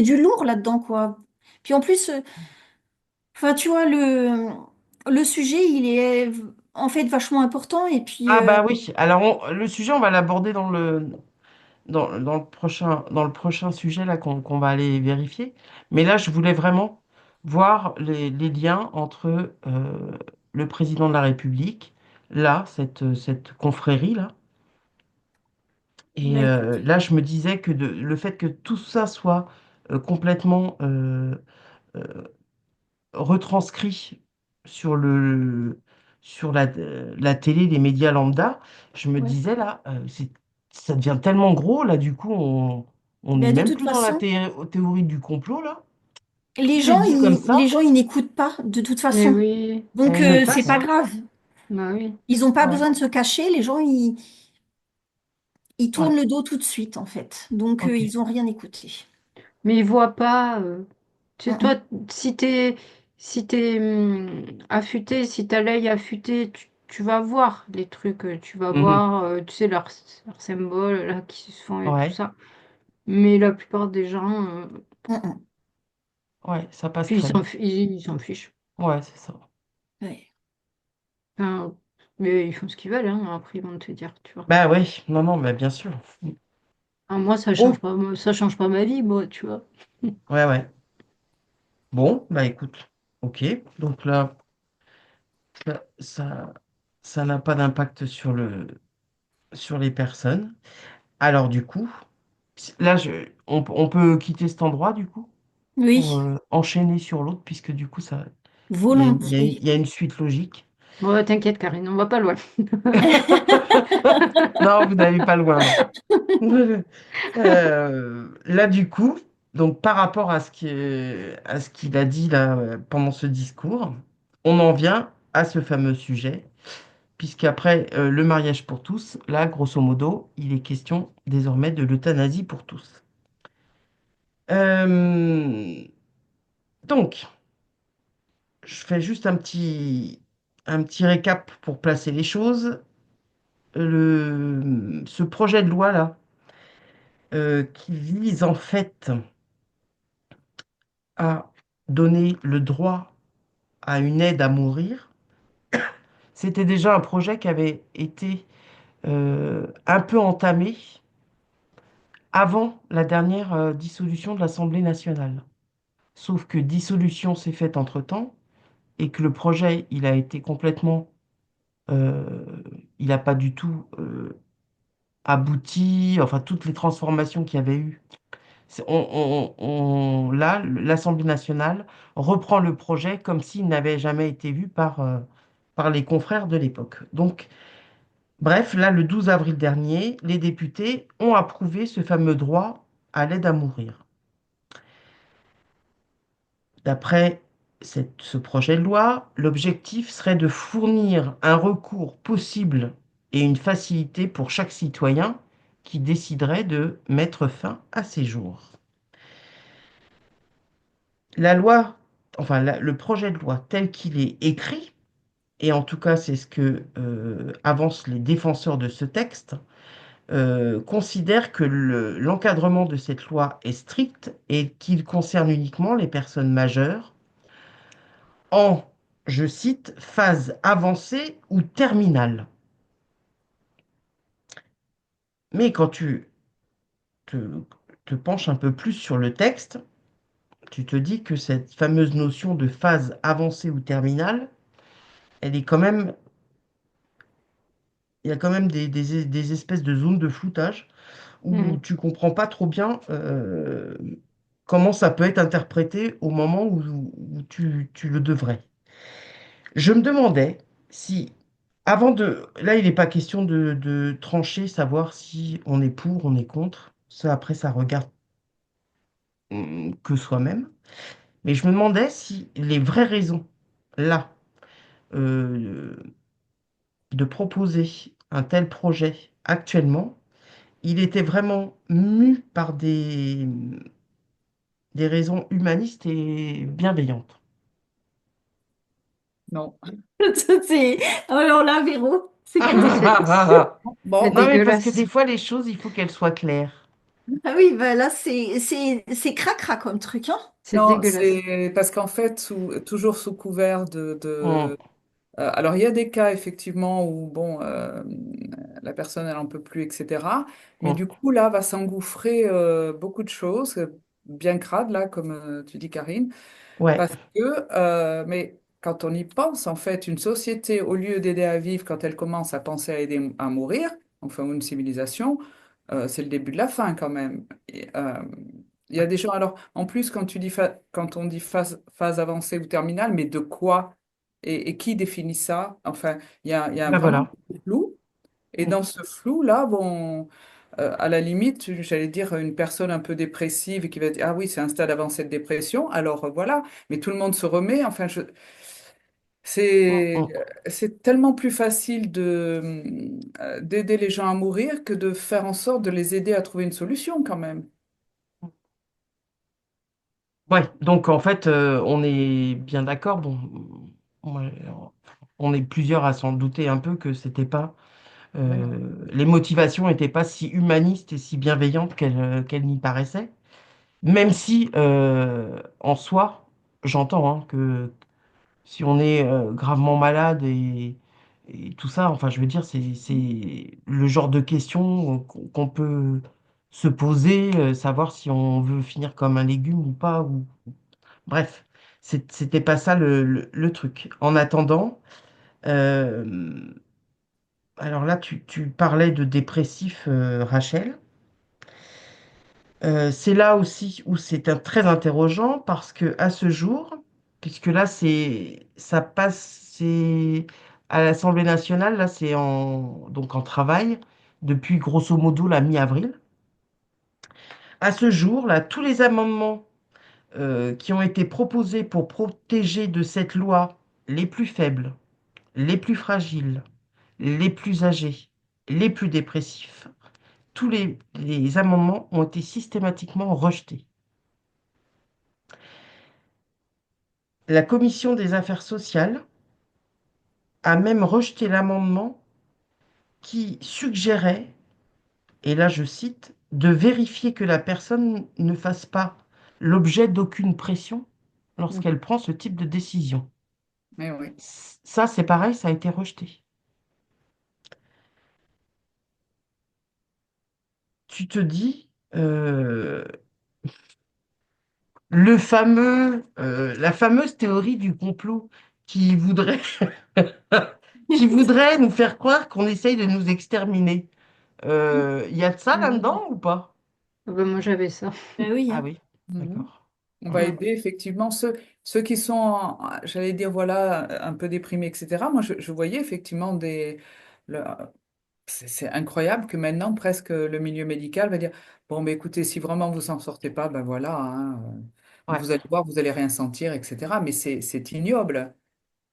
du lourd là-dedans, quoi. Puis en plus, enfin, tu vois, le sujet, il est en fait vachement important. Et puis, Ah bah oui. Alors le sujet, on va l'aborder dans le prochain sujet là qu'on va aller vérifier. Mais là, je voulais vraiment voir les liens entre le président de la République, là, cette confrérie là. Et bah écoute, là, je me disais que le fait que tout ça soit complètement euh, retranscrit sur la télé, les médias lambda, je me ouais. disais là, ça devient tellement gros là, du coup, on n'est Ben, de même toute plus dans la façon, théorie du complot là. Tout est dit comme les ça, gens, ils n'écoutent pas, de toute Mais façon. oui, Donc, ils ne c'est pas passent. grave. bah oui. Ils n'ont pas Ouais, besoin de se cacher. Les gens, ils ouais, tournent le dos tout de suite, en fait. Donc, ok. ils n'ont rien écouté. Mais ils voient pas. Tu sais, toi, Mm, si t'es affûté, si t'as l'œil affûté, tu vas voir les trucs, tu vas Mhm. voir, tu sais, leurs symboles là qui se font et tout Ouais, ça. Mais la plupart des gens, mm, mm. ouais, ça passe puis crème. ils s'en fichent. Ouais, c'est ça. Ouais. Enfin, Mais ils font ce qu'ils veulent, hein, après ils vont te dire, tu vois. Bah oui, non, non, mais bien sûr. Ah, moi, Oh, ça change pas ma vie, moi, tu vois. ouais, ouais. Bon, bah écoute, ok. Donc là, ça, ça, ça n'a pas d'impact sur les personnes. Alors du coup, là, on peut quitter cet endroit du coup pour Oui, enchaîner sur l'autre, puisque du coup, volontiers. il y a une suite logique. Bon, t'inquiète, Karine, on va pas loin. Non, vous n'allez pas loin, non. Là, du coup, donc par rapport à ce qu'il a dit là pendant ce discours, on en vient à ce fameux sujet, puisqu'après le mariage pour tous, là, grosso modo, il est question désormais de l'euthanasie pour tous. Euh, donc, je fais juste un petit récap pour placer les choses. Ce projet de loi-là, qui vise en fait à donner le droit à une aide à mourir, c'était déjà un projet qui avait été un peu entamé avant la dernière dissolution de l'Assemblée nationale. Sauf que dissolution s'est faite entre-temps et que le projet, il a été complètement, euh, il n'a pas du tout abouti, enfin toutes les transformations qu'il y avait eu. Là, l'Assemblée nationale reprend le projet comme s'il n'avait jamais été vu par les confrères de l'époque. Donc, bref, là, le 12 avril dernier, les députés ont approuvé ce fameux droit à l'aide à mourir. D'après ce projet de loi, l'objectif serait de fournir un recours possible et une facilité pour chaque citoyen qui déciderait de mettre fin à ses jours. La loi, le projet de loi tel qu'il est écrit, et en tout cas c'est ce que avancent les défenseurs de ce texte, considère que l'encadrement de cette loi est strict et qu'il concerne uniquement les personnes majeures en, je cite, phase avancée ou terminale. Mais quand tu te, te penches un peu plus sur le texte, tu te dis que cette fameuse notion de phase avancée ou terminale, elle est quand même, il y a quand même des espèces de zones de floutage où Mhm. tu comprends pas trop bien comment ça peut être interprété au moment où tu le devrais. Je me demandais si, avant de... Là, il n'est pas question de trancher, savoir si on est pour, on est contre. Ça, après, ça regarde que soi-même. Mais je me demandais si les vraies raisons, là, euh, de proposer un tel projet actuellement, il était vraiment mu par des raisons humanistes et bienveillantes. Non. C'est... Alors là, Véro, c'est Ah, quoi? Mais ah, ah, ah. c'est Bon, Non, mais parce que dégueulasse. des fois, les choses, il faut qu'elles soient claires. Ah oui, bah là, c'est cracra comme truc, hein? C'est non, dégueulasse. c'est parce qu'en fait, toujours sous couvert Hum, alors, il y a des cas, effectivement, où, bon, la personne, elle en peut plus, etc. Mais hum. du coup, là, va s'engouffrer beaucoup de choses, bien crades, là, comme tu dis, Karine. Ouais, Parce que, mais quand on y pense, en fait, une société, au lieu d'aider à vivre, quand elle commence à penser à aider à mourir, enfin, une civilisation, c'est le début de la fin quand même. Il y a des gens, alors, en plus, quand on dit phase avancée ou terminale, mais de quoi et qui définit ça? Enfin, il y a ben vraiment voilà. un flou. Et Hum, dans ce flou-là, bon, à la limite, j'allais dire une personne un peu dépressive et qui va dire, ah oui, c'est un stade avancé de dépression, alors voilà, mais tout le monde se remet. Enfin, hum, c'est, hum. c'est tellement plus facile d'aider les gens à mourir que de faire en sorte de les aider à trouver une solution quand même. Ouais, donc en fait, on est bien d'accord. Bon, on on est plusieurs à s'en douter un peu que c'était pas, Ouais. les motivations n'étaient pas si humanistes et si bienveillantes qu'elles n'y paraissaient. Même si, en soi, j'entends hein, que si on est gravement malade et tout ça, enfin, je veux dire, c'est le genre de questions qu'on peut se poser, savoir si on veut finir comme un légume ou pas. Ou... Bref, c'était pas ça le truc. En attendant, euh, alors là, tu parlais de dépressif, Rachel. C'est là aussi où très interrogeant parce que à ce jour, puisque là ça passe c'est à l'Assemblée nationale, là c'est donc en travail depuis grosso modo la mi-avril. À ce jour, là, tous les amendements qui ont été proposés pour protéger de cette loi les plus faibles, les plus fragiles, les plus âgés, les plus dépressifs, tous les amendements ont été systématiquement rejetés. La commission des affaires sociales a même rejeté l'amendement qui suggérait, et là je cite, de vérifier que la personne ne fasse pas l'objet d'aucune pression Mm. lorsqu'elle prend ce type de décision. Mais oui. Ça, c'est pareil, ça a été rejeté. Tu te dis, la fameuse théorie du complot qui voudrait, qui voudrait nous faire croire qu'on essaye de nous exterminer. Il y a de ça Mhm. là-dedans ou pas? Ah ben, moi, j'avais ça. Ben oui, Ah hein. oui, Mhm. d'accord. On va Ouais. Mm. aider effectivement ceux qui sont, j'allais dire, voilà, un peu déprimés, etc. Moi, je voyais effectivement le- c'est incroyable que maintenant, presque le milieu médical va dire, bon, ben écoutez, si vraiment vous s'en sortez pas, ben voilà, hein, Ouais, vous allez voir, vous allez rien sentir, etc. Mais c'est ignoble.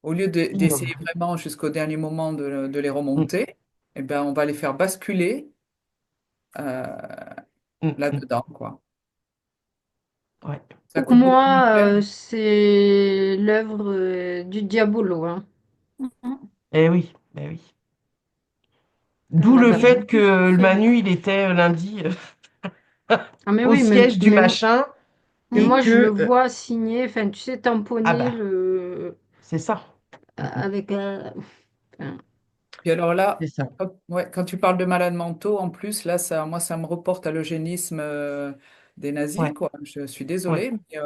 Au lieu d'essayer ignoble. vraiment jusqu'au dernier moment de les Mm, remonter, eh ben, on va les faire basculer euh, mm, mm. là-dedans, quoi. Ouais. Ça Pour coûte beaucoup moins moi, cher. c'est l'œuvre du diabolo, hein. Mhm. Eh oui. On D'où l'a le Mais fait d'habitude, que le c'est... Manu, il était lundi Ah mais au oui, siège du machin mais et moi, je le que... vois signer, enfin, tu sais, ah tamponner bah, le... c'est ça. Mm, mm. avec un... enfin, Puis alors C'est là, ça. ouais, quand tu parles de malades mentaux, en plus, là, moi, ça me reporte à l'eugénisme des nazis, Ouais, quoi. Je suis ouais. désolée, mais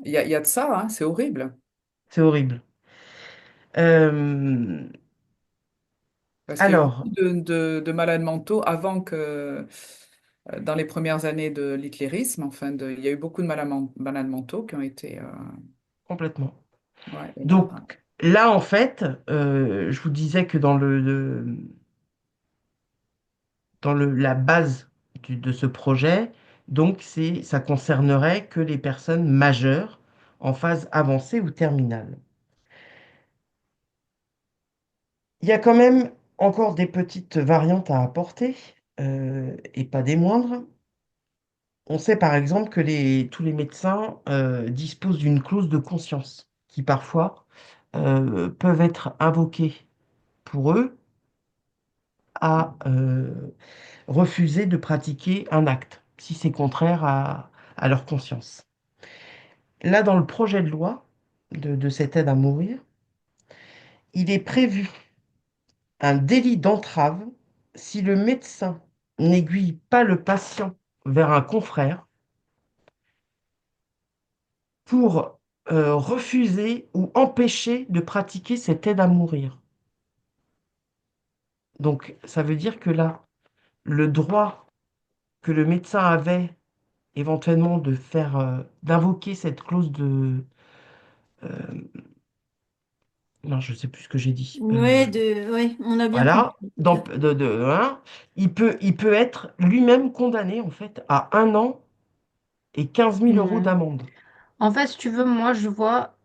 il y a de ça, hein, c'est horrible. C'est horrible. Euh, Parce qu'il y a eu beaucoup alors, de malades mentaux avant que, dans les premières années de l'hitlérisme, il y a eu beaucoup de malades mentaux qui ont été, complètement. ouais, et là, Donc là, en fait, je vous disais que la base de ce projet, donc ça concernerait que les personnes majeures en phase avancée ou terminale. Il y a quand même encore des petites variantes à apporter, et pas des moindres. On sait par exemple que tous les médecins disposent d'une clause de conscience qui parfois peuvent être invoquées pour eux à refuser de pratiquer un acte si c'est contraire à leur conscience. Là, dans le projet de loi de cette aide à mourir, il est prévu un délit d'entrave si le médecin n'aiguille pas le patient vers un confrère pour refuser ou empêcher de pratiquer cette aide à mourir. Donc, ça veut dire que là, le droit que le médecin avait éventuellement d'invoquer cette clause euh, non, je ne sais plus ce que j'ai dit. ouais, on a bien Voilà, compris. hein, il peut être lui-même condamné en fait à 1 an et 15 000 € ouais. d'amende. En fait, si tu veux, moi, je vois,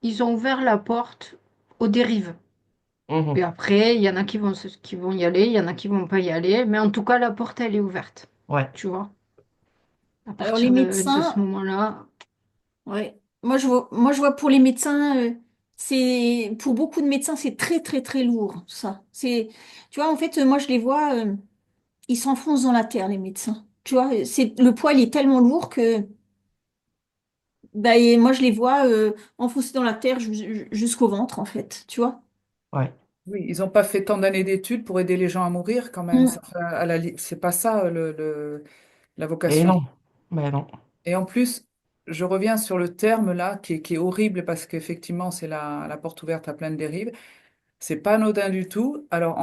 ils ont ouvert la porte aux dérives. Et Mhm. après, il y en a qui vont y aller, il y en a qui vont pas y aller. Mais en tout cas, la porte, elle est ouverte. Ouais, Tu vois, à Alors les partir de ce médecins, moment-là. ouais, moi je vois pour les médecins, c'est pour beaucoup de médecins c'est très très très lourd ça. Tu vois en fait moi je les vois, ils s'enfoncent dans la terre les médecins. Tu vois, le poids il est tellement lourd que bah, et moi je les vois enfoncés dans la terre jusqu'au ventre en fait. Tu vois. ouais. Oui, ils n'ont pas fait tant d'années d'études pour aider les gens à mourir quand même. Mm. Ça, enfin, c'est pas ça la Et vocation. non, ben non. Et en plus, je reviens sur le terme là qui est horrible parce qu'effectivement, c'est la porte ouverte à plein de dérives. C'est pas anodin du tout. Alors,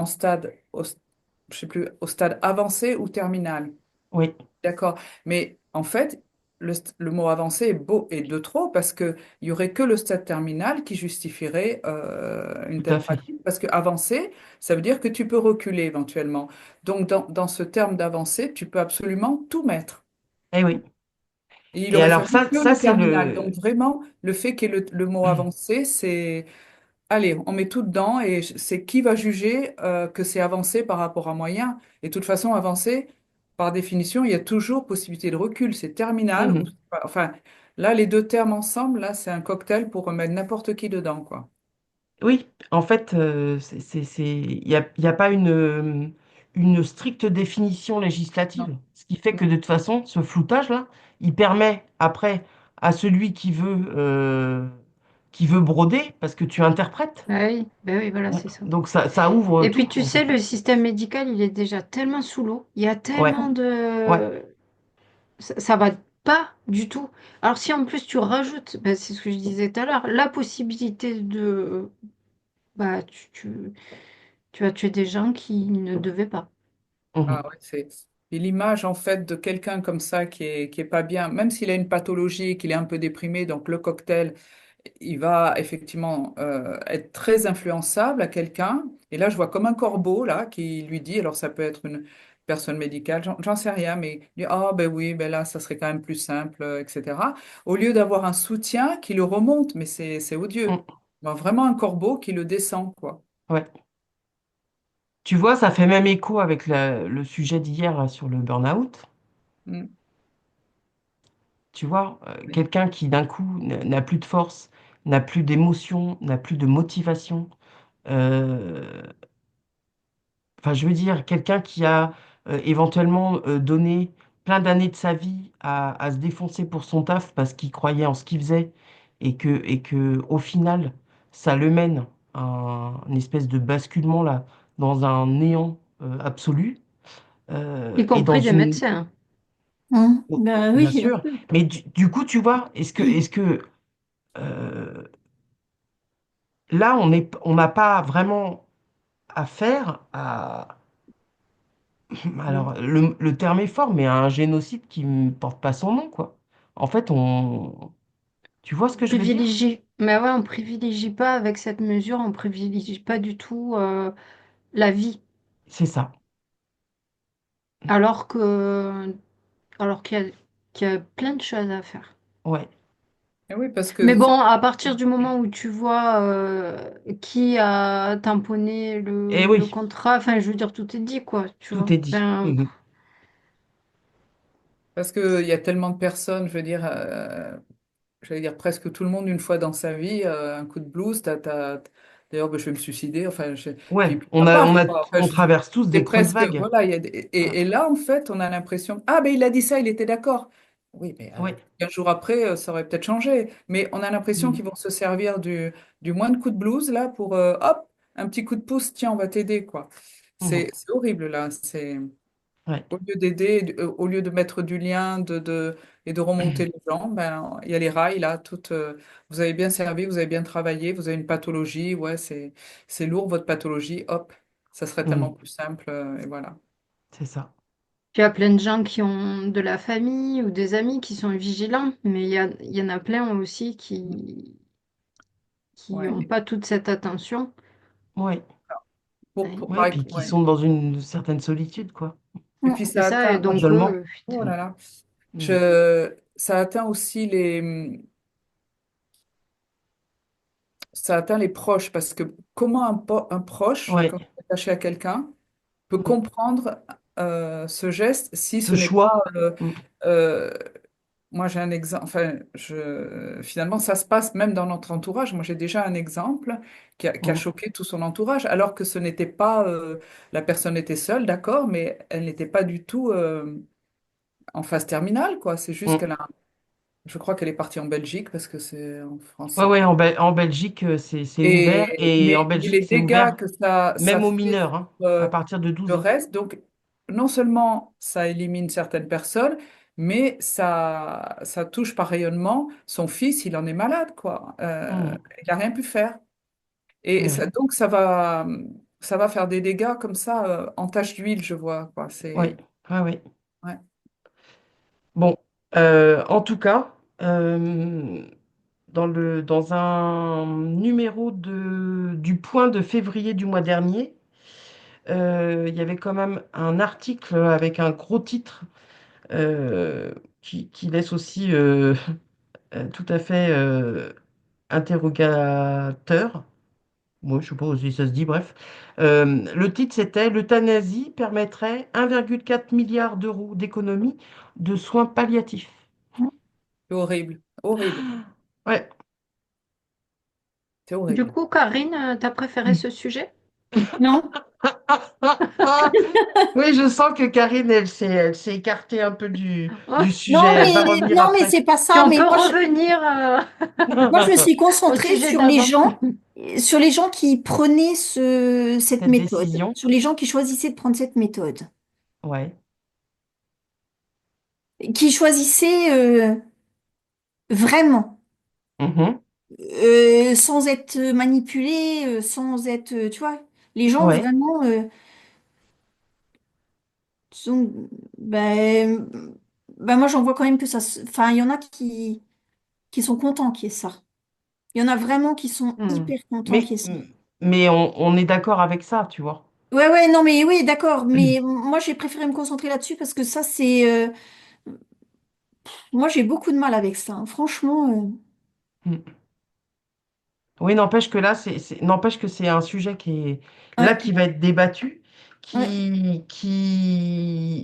je sais plus, au stade avancé ou terminal. Oui, D'accord. Mais en fait, le mot avancé est beau et de trop parce que il y aurait que le stade terminal qui justifierait une tout à telle fait. pratique. Parce que avancer, ça veut dire que tu peux reculer éventuellement. Donc, dans ce terme d'avancé, tu peux absolument tout mettre. Eh oui. Et il Et aurait alors fallu que ça le c'est terminal. le... Donc, vraiment, le fait qu'il y ait le mot avancé, c'est allez, on met tout dedans et c'est qui va juger que c'est avancé par rapport à moyen. Et de toute façon, avancé, par définition, il y a toujours possibilité de recul. C'est terminal ou Mhm. enfin là, les deux termes ensemble, là, c'est un cocktail pour remettre n'importe qui dedans, quoi. Oui, en fait, il y a pas une stricte définition Non. législative. Ce qui fait que Non. de toute façon, ce floutage-là, il permet après à celui qui veut broder, parce que tu interprètes. Bah oui, voilà, c'est ça. Donc ça ouvre Et puis tout, tu en sais, fait. le système médical, il est déjà tellement sous l'eau. Il y a Ouais, tellement ouais. de... Ça va pas du tout. Alors si en plus tu rajoutes, bah, c'est ce que je disais tout à l'heure, la possibilité de... Bah, tu as tué des gens qui ne devaient pas. Ah Mhm, ouais, c'est et l'image en fait de quelqu'un comme ça qui est pas bien, même s'il a une pathologie, qu'il est un peu déprimé, donc le cocktail, il va effectivement être très influençable à quelqu'un. Et là, je vois comme un corbeau là qui lui dit, alors ça peut être une personne médicale, j'en sais rien, mais il dit, ah ben oui, ben là, ça serait quand même plus simple, etc. Au lieu d'avoir un soutien qui le remonte, mais c'est odieux. mhm, Vraiment un corbeau qui le descend, quoi. ouais. Tu vois, ça fait même écho avec le sujet d'hier là, sur le burn-out. Mm. Tu vois, quelqu'un qui d'un coup n'a plus de force, n'a plus d'émotion, n'a plus de motivation. euh, Enfin, je veux dire, quelqu'un qui a éventuellement donné plein d'années de sa vie à se défoncer pour son taf parce qu'il croyait en ce qu'il faisait et que au final, ça le mène à une espèce de basculement là, dans un néant absolu Y et dans compris des une... médecins. Mm. Oh, Ben bien oui, un sûr, peu. mais du coup, tu vois, est-ce que euh, là, on n'a pas vraiment affaire à... Mm. Alors, le terme est fort, mais à un génocide qui ne porte pas son nom, quoi. En fait, tu vois ce que je veux dire? Privilégie. Mais ouais, on privilégie pas avec cette mesure, on privilégie pas du tout la vie. C'est ça. Alors que alors qu'il y a plein de choses à faire. Ouais. Eh oui, parce Mais que bon, à partir du moment où tu vois qui a tamponné Et le oui, contrat, enfin, je veux dire, tout est dit, quoi, tu tout vois. est dit. Ben, Mhm. parce que il y a tellement de personnes, je veux dire, j'allais dire presque tout le monde une fois dans sa vie, un coup de blues, d'ailleurs, ben, je vais me suicider, enfin, Ouais, puis ça part, quoi. Enfin, on traverse tous c'est des creuses presque, vagues. voilà, Hein. et là, en fait, on a l'impression, ah, ben il a dit ça, il était d'accord. Oui, mais Ouais. 15 jours après, ça aurait peut-être changé. Mais on a l'impression Mhm. qu'ils vont se servir du moins de coup de blues, là, pour, hop, un petit coup de pouce, tiens, on va t'aider, quoi. Mhm. C'est horrible, là. C'est. Ouais. Au lieu d'aider, au lieu de mettre du lien et de remonter les gens, ben, il y a les rails là. Vous avez bien servi, vous avez bien travaillé, vous avez une pathologie, ouais, c'est lourd votre pathologie, hop, ça serait tellement Mhm. plus simple, et voilà. C'est ça. il y a plein de gens qui ont de la famille ou des amis qui sont vigilants, mais il y en a plein aussi qui Ouais. n'ont pas toute cette attention. Ouais. Ouais, Ouais, puis qui Ouais. sont dans une certaine solitude, quoi. Et Mm. puis c'est ça ça, et atteint, donc Isolement. oh là là, Mhm. ça atteint aussi ça atteint les proches parce que comment un proche, Ouais. quand il est attaché à quelqu'un, peut Mhm. comprendre ce geste si Ce ce n'est pas choix. Mhm. euh, moi j'ai un exemple enfin finalement ça se passe même dans notre entourage. Moi j'ai déjà un exemple qui a Mhm. choqué tout son entourage alors que ce n'était pas la personne était seule, d'accord, mais elle n'était pas du tout en phase terminale, quoi. C'est juste Mhm. qu'elle a Je crois qu'elle est partie en Belgique parce que c'est en France, Ouais, c'est ouais, plus. En Belgique, c'est ouvert. Et en Mais Belgique, les c'est dégâts ouvert que ça même aux fait mineurs, hein, sur à partir de le 12 ans. reste, donc non seulement ça élimine certaines personnes, mais ça touche par rayonnement son fils, il en est malade, quoi. Hmm. Il n'a rien pu faire. Et Ouais, donc ça va faire des dégâts comme ça en tache d'huile, je vois, quoi. ouais, ouais, ouais. Ouais. Bon, en tout cas, dans un numéro du Point de février du mois dernier, il y avait quand même un article avec un gros titre qui laisse aussi tout à fait interrogateur. Moi, je sais pas si ça se dit, bref. Le titre, c'était «L'euthanasie permettrait 1,4 milliard d'euros d'économie de soins palliatifs». C'est horrible, horrible, Ouais. c'est Du horrible. coup, Karine, t'as préféré ce sujet? Non? Oui, je sens que Karine, elle s'est écartée un peu du Ouais. sujet. Elle va revenir Non, mais après. c'est pas Si ça. on Mais peut revenir moi, je me suis au concentrée sujet d'avant. sur les gens qui prenaient cette Cette méthode, décision. sur les gens qui choisissaient de prendre cette méthode, Ouais. qui choisissaient vraiment, Mhm. sans être manipulés, sans être, tu vois, les gens Ouais. vraiment sont, ben, moi, j'en vois quand même que enfin, il y en a qui sont contents qu'il y ait ça. Il y en a vraiment qui sont Hmm. hyper contents qu'il y Mais, ait ça. mais on est d'accord avec ça, tu vois. Ouais, ouais, non, mais oui, d'accord. Mais moi, j'ai préféré me concentrer là-dessus parce que ça, moi, j'ai beaucoup de mal avec ça, hein. Franchement, Hmm. Oui, n'empêche que là, n'empêche que c'est un sujet là, ouais, qui va être débattu, ouais,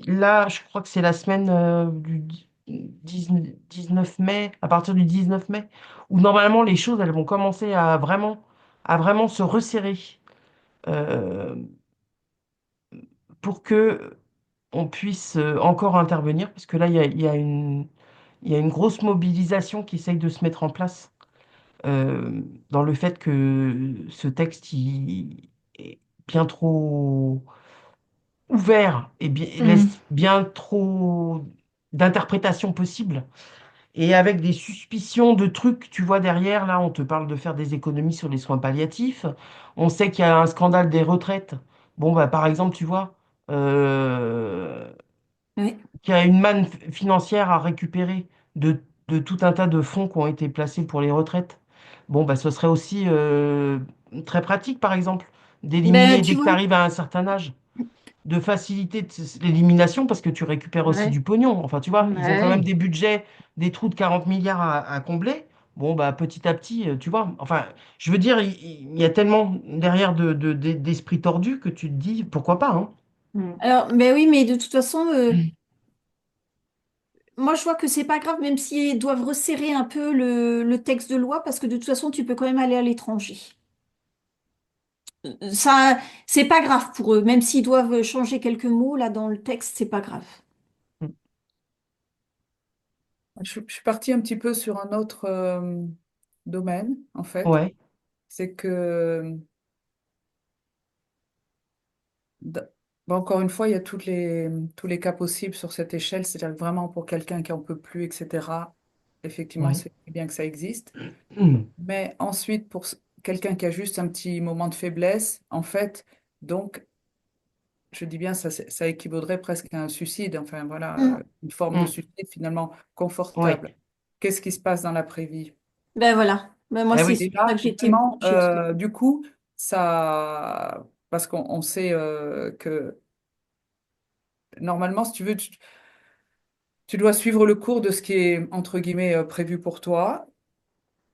là, je crois que c'est la semaine du 19 mai, à partir du 19 mai, où normalement les choses, elles vont commencer à vraiment se resserrer euh, pour que on puisse encore intervenir, parce que là, il y a une grosse mobilisation qui essaye de se mettre en place dans le fait que ce texte est bien trop ouvert et Mm. laisse bien trop d'interprétations possibles. Et avec des suspicions de trucs, tu vois, derrière, là, on te parle de faire des économies sur les soins palliatifs. On sait qu'il y a un scandale des retraites. Bon, bah, par exemple, tu vois, euh, ouais. qu'il y a une manne financière à récupérer de tout un tas de fonds qui ont été placés pour les retraites. Bon, bah, ce serait aussi très pratique, par exemple, Ben, d'éliminer tu dès que tu vois, arrives à un certain âge, de faciliter l'élimination parce que tu récupères aussi Ouais, du pognon. Enfin, tu vois, ils ont quand même ouais. des budgets, des trous de 40 milliards à combler. Bon, bah, petit à petit, tu vois, enfin, je veux dire, il y a tellement derrière d'esprit tordu que tu te dis, pourquoi pas, hein? Mm. alors, ben oui, mais de toute façon, moi, je vois que c'est pas grave, même s'ils doivent resserrer un peu le texte de loi, parce que de toute façon, tu peux quand même aller à l'étranger. Ça, c'est pas grave pour eux, même s'ils doivent changer quelques mots là dans le texte, c'est pas grave. Je suis partie un petit peu sur un autre domaine, en fait. Ouais, C'est que, d- bon, encore une fois, il y a tous les cas possibles sur cette échelle. C'est-à-dire que vraiment pour quelqu'un qui en peut plus, etc., effectivement, ouais. c'est bien que ça existe. Mais ensuite, pour quelqu'un qui a juste un petit moment de faiblesse, en fait, donc, je dis bien, ça équivaudrait presque à un suicide. Enfin, voilà, Mm. une forme de Mm. suicide finalement confortable. Ouais. Qu'est-ce qui se passe dans l'après-vie? Ben voilà. Ben moi, Eh c'est oui. sur Et là, ça que j'étais vraiment, penchée aussi. du coup, ça, parce qu'on sait que normalement, si tu veux, tu dois suivre le cours de ce qui est, entre guillemets, prévu pour toi.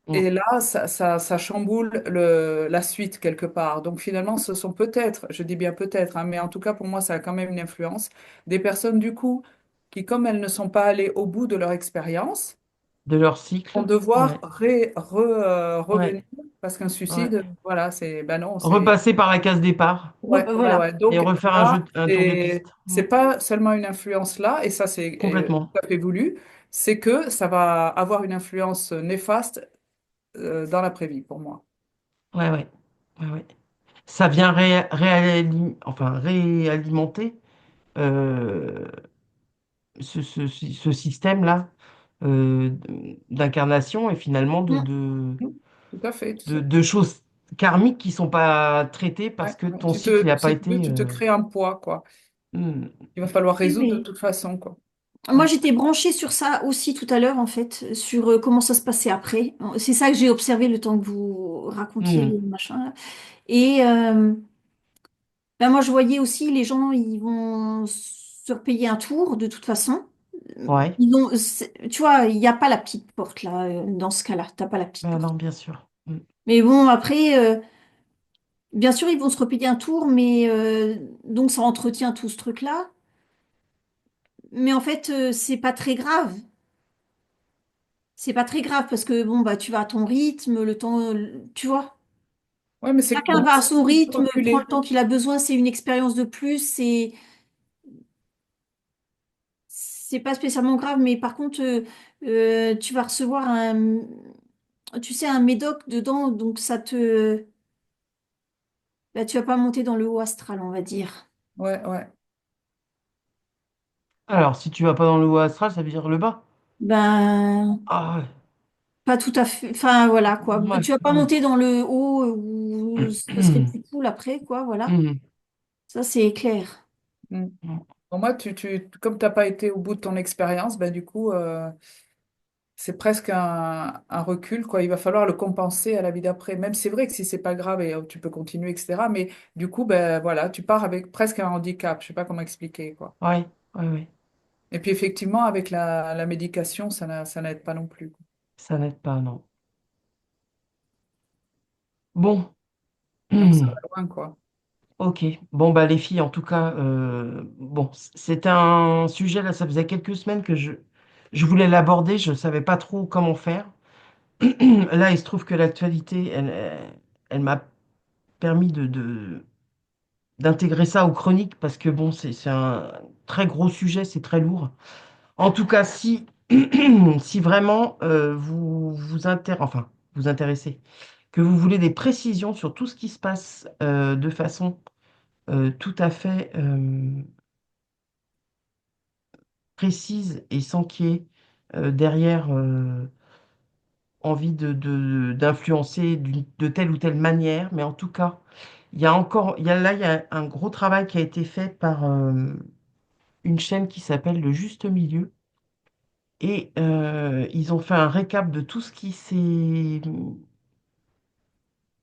Mm. Et là, ça chamboule la suite quelque part. Donc finalement, ce sont peut-être, je dis bien peut-être, hein, mais en tout cas pour moi, ça a quand même une influence, des personnes du coup qui, comme elles ne sont pas allées au bout de leur expérience, de leur vont cycle. devoir Ouais, ouais, revenir parce qu'un ouais. suicide, voilà, ben non, Repasser par la case départ ouais, ouais, Voilà. ouais. et Donc refaire là, un tour de piste. c'est pas seulement une influence là, et ça c'est Complètement. tout à fait voulu, c'est que ça va avoir une influence néfaste dans l'après-vie pour moi. Ouais, ouais. Ouais, ouais. Ça vient enfin, réalimenter euh, ce système-là d'incarnation et finalement Mm. Mm. Tout à fait. de choses karmiques qui sont pas traitées parce Ouais, que ouais. ton cycle n'a pas Si tu veux, été... tu te crées un poids, quoi. hmm, Il va falloir Oui, résoudre de oui. toute façon, quoi. Moi, Ouais. j'étais branchée sur ça aussi tout à l'heure, en fait, sur comment ça se passait après. C'est ça que j'ai observé le temps que vous racontiez hmm, les machins là. Et ben moi, je voyais aussi les gens, ils vont se repayer un tour de toute façon. ouais, Tu vois, il n'y a pas la petite porte là, dans ce cas-là. T'as pas la petite ben porte. non, bien sûr. Hmm. Mais bon, après, bien sûr, ils vont se repayer un tour, mais donc ça entretient tout ce truc-là. Mais en fait, c'est pas très grave. C'est pas très grave parce que bon, bah, tu vas à ton rythme, le temps, tu vois. Ouais, mais c'est Chacun pour moi, va à c'est son rythme, prend le reculer. temps qu'il a besoin, c'est une expérience de plus, c'est pas spécialement grave, mais par contre, tu vas recevoir tu sais, un médoc dedans, donc bah, tu vas pas monter dans le haut astral, on va dire. Ouais, ouais. Alors, si tu vas pas dans le haut astral, ça veut dire le bas. Ben, Ah pas tout à fait, enfin voilà quoi. ouais, Tu vas pas ouais. monter dans le haut où ça serait plus cool après, quoi, voilà. Hmm. Ça, c'est clair. Mm. Pour moi, comme tu n'as pas été au bout de ton expérience, ben, du coup, c'est presque un recul, quoi. Il va falloir le compenser à la vie d'après. Même si c'est vrai que si c'est pas grave et tu peux continuer, etc. Mais du coup, ben voilà, tu pars avec presque un handicap. Je sais pas comment expliquer, quoi. Ouais, ouais, ouais. Et puis effectivement, avec la médication, ça n'aide pas non plus, quoi. Ça n'aide pas, non. Bon. Donc ça va loin, quoi. Ok, bon bah les filles, en tout cas, bon, c'était un sujet là, ça faisait quelques semaines que je voulais l'aborder, je ne savais pas trop comment faire. Là, il se trouve que l'actualité, elle m'a permis d'intégrer ça aux chroniques parce que bon, c'est un très gros sujet, c'est très lourd. En tout cas, si, si vraiment enfin, vous intéressez, que vous voulez des précisions sur tout ce qui se passe de façon tout à fait précise et sans qu'il y ait derrière envie d'influencer de telle ou telle manière. Mais en tout cas, il y a un gros travail qui a été fait par une chaîne qui s'appelle Le Juste Milieu. Et ils ont fait un récap de tout ce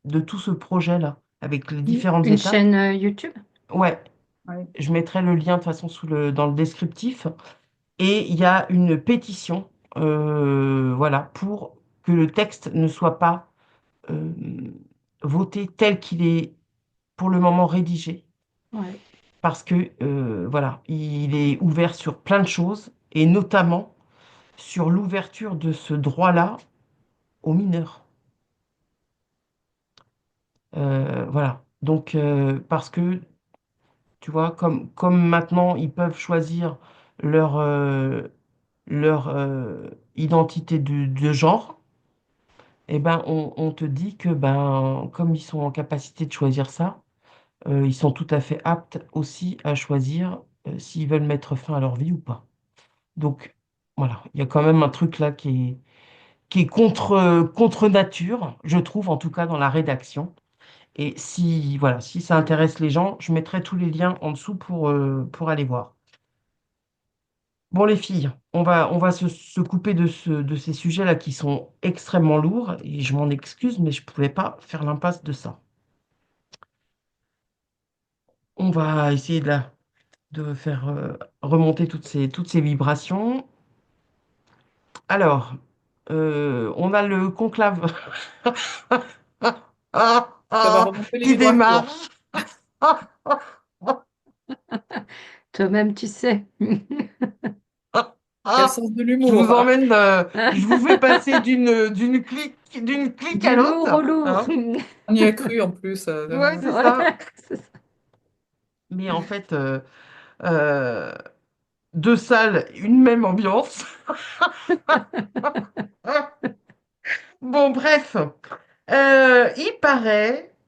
de tout ce projet-là, avec les différentes Une étapes. chaîne YouTube? Ouais, Ouais. je mettrai le lien de toute façon dans le descriptif. Et il y a une pétition, voilà, pour que le texte ne soit pas euh, voté tel qu'il est pour le moment rédigé, Ouais. parce que voilà, il est ouvert sur plein de choses, et notamment sur l'ouverture de ce droit-là aux mineurs. Voilà. Donc, parce que, tu vois, comme maintenant, ils peuvent choisir leur, leur identité de genre, eh ben, on te dit que ben, comme ils sont en capacité de choisir ça, ils sont tout à fait aptes aussi à choisir s'ils veulent mettre fin à leur vie ou pas. Donc, voilà, il y a quand même un truc là qui est contre nature, je trouve, en tout cas dans la rédaction. Et si, voilà, si ça intéresse les gens, je mettrai tous les liens en dessous pour aller voir. Bon, les filles, on va se couper de ces sujets-là qui sont extrêmement lourds, et je m'en excuse, mais je ne pouvais pas faire l'impasse de ça. On va essayer de faire remonter toutes ces vibrations. Alors, on a le conclave Ça va remonter les qui démarre. vibrations. Toi-même, tu sais. Quel Ah, sens de je l'humour. vous emmène, je vous fais passer d'une clique à Du lourd au l'autre, lourd. hein. On y a cru en plus. Ouais, c'est Ouais, ça. c'est ça. Mais en fait, euh, deux salles, une même ambiance. Bon, bref.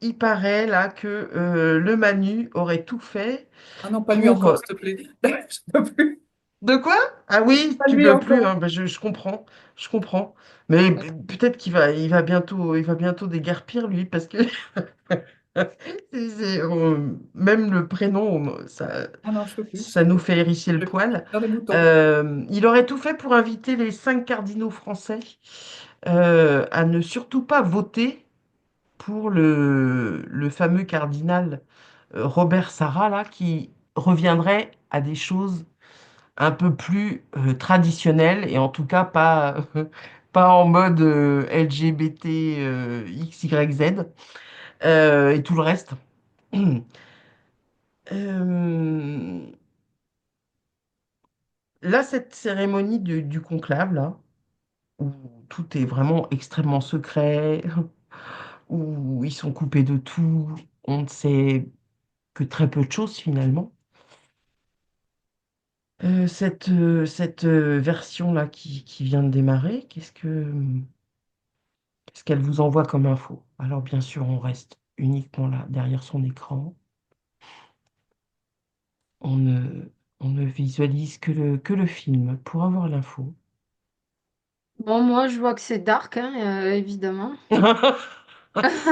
Il paraît là que le Manu aurait tout fait Ah non, pas lui pour... encore, s'il te plaît. Je peux plus. De quoi? Ah oui, Pas tu lui peux plus, hein. encore. Ben, je comprends, je comprends. Mais peut-être il va bientôt déguerpir, lui, parce que même le prénom, Ah non, je peux plus. ça nous fait hérisser le Je poil. dans les boutons. Il aurait tout fait pour inviter les 5 cardinaux français à ne surtout pas voter pour le fameux cardinal Robert Sarra, là, qui reviendrait à des choses un peu plus traditionnelles et en tout cas pas, pas en mode LGBT XYZ et tout le reste. Euh, Là, cette cérémonie du conclave, là, où tout est vraiment extrêmement secret, où ils sont coupés de tout, on ne sait que très peu de choses finalement. Cette version-là qui vient de démarrer, qu'est-ce qu'elle vous envoie comme info? Alors bien sûr, on reste uniquement là, derrière son écran. On ne, on ne visualise que le film pour avoir l'info. Bon, moi, je vois que c'est dark, hein, évidemment.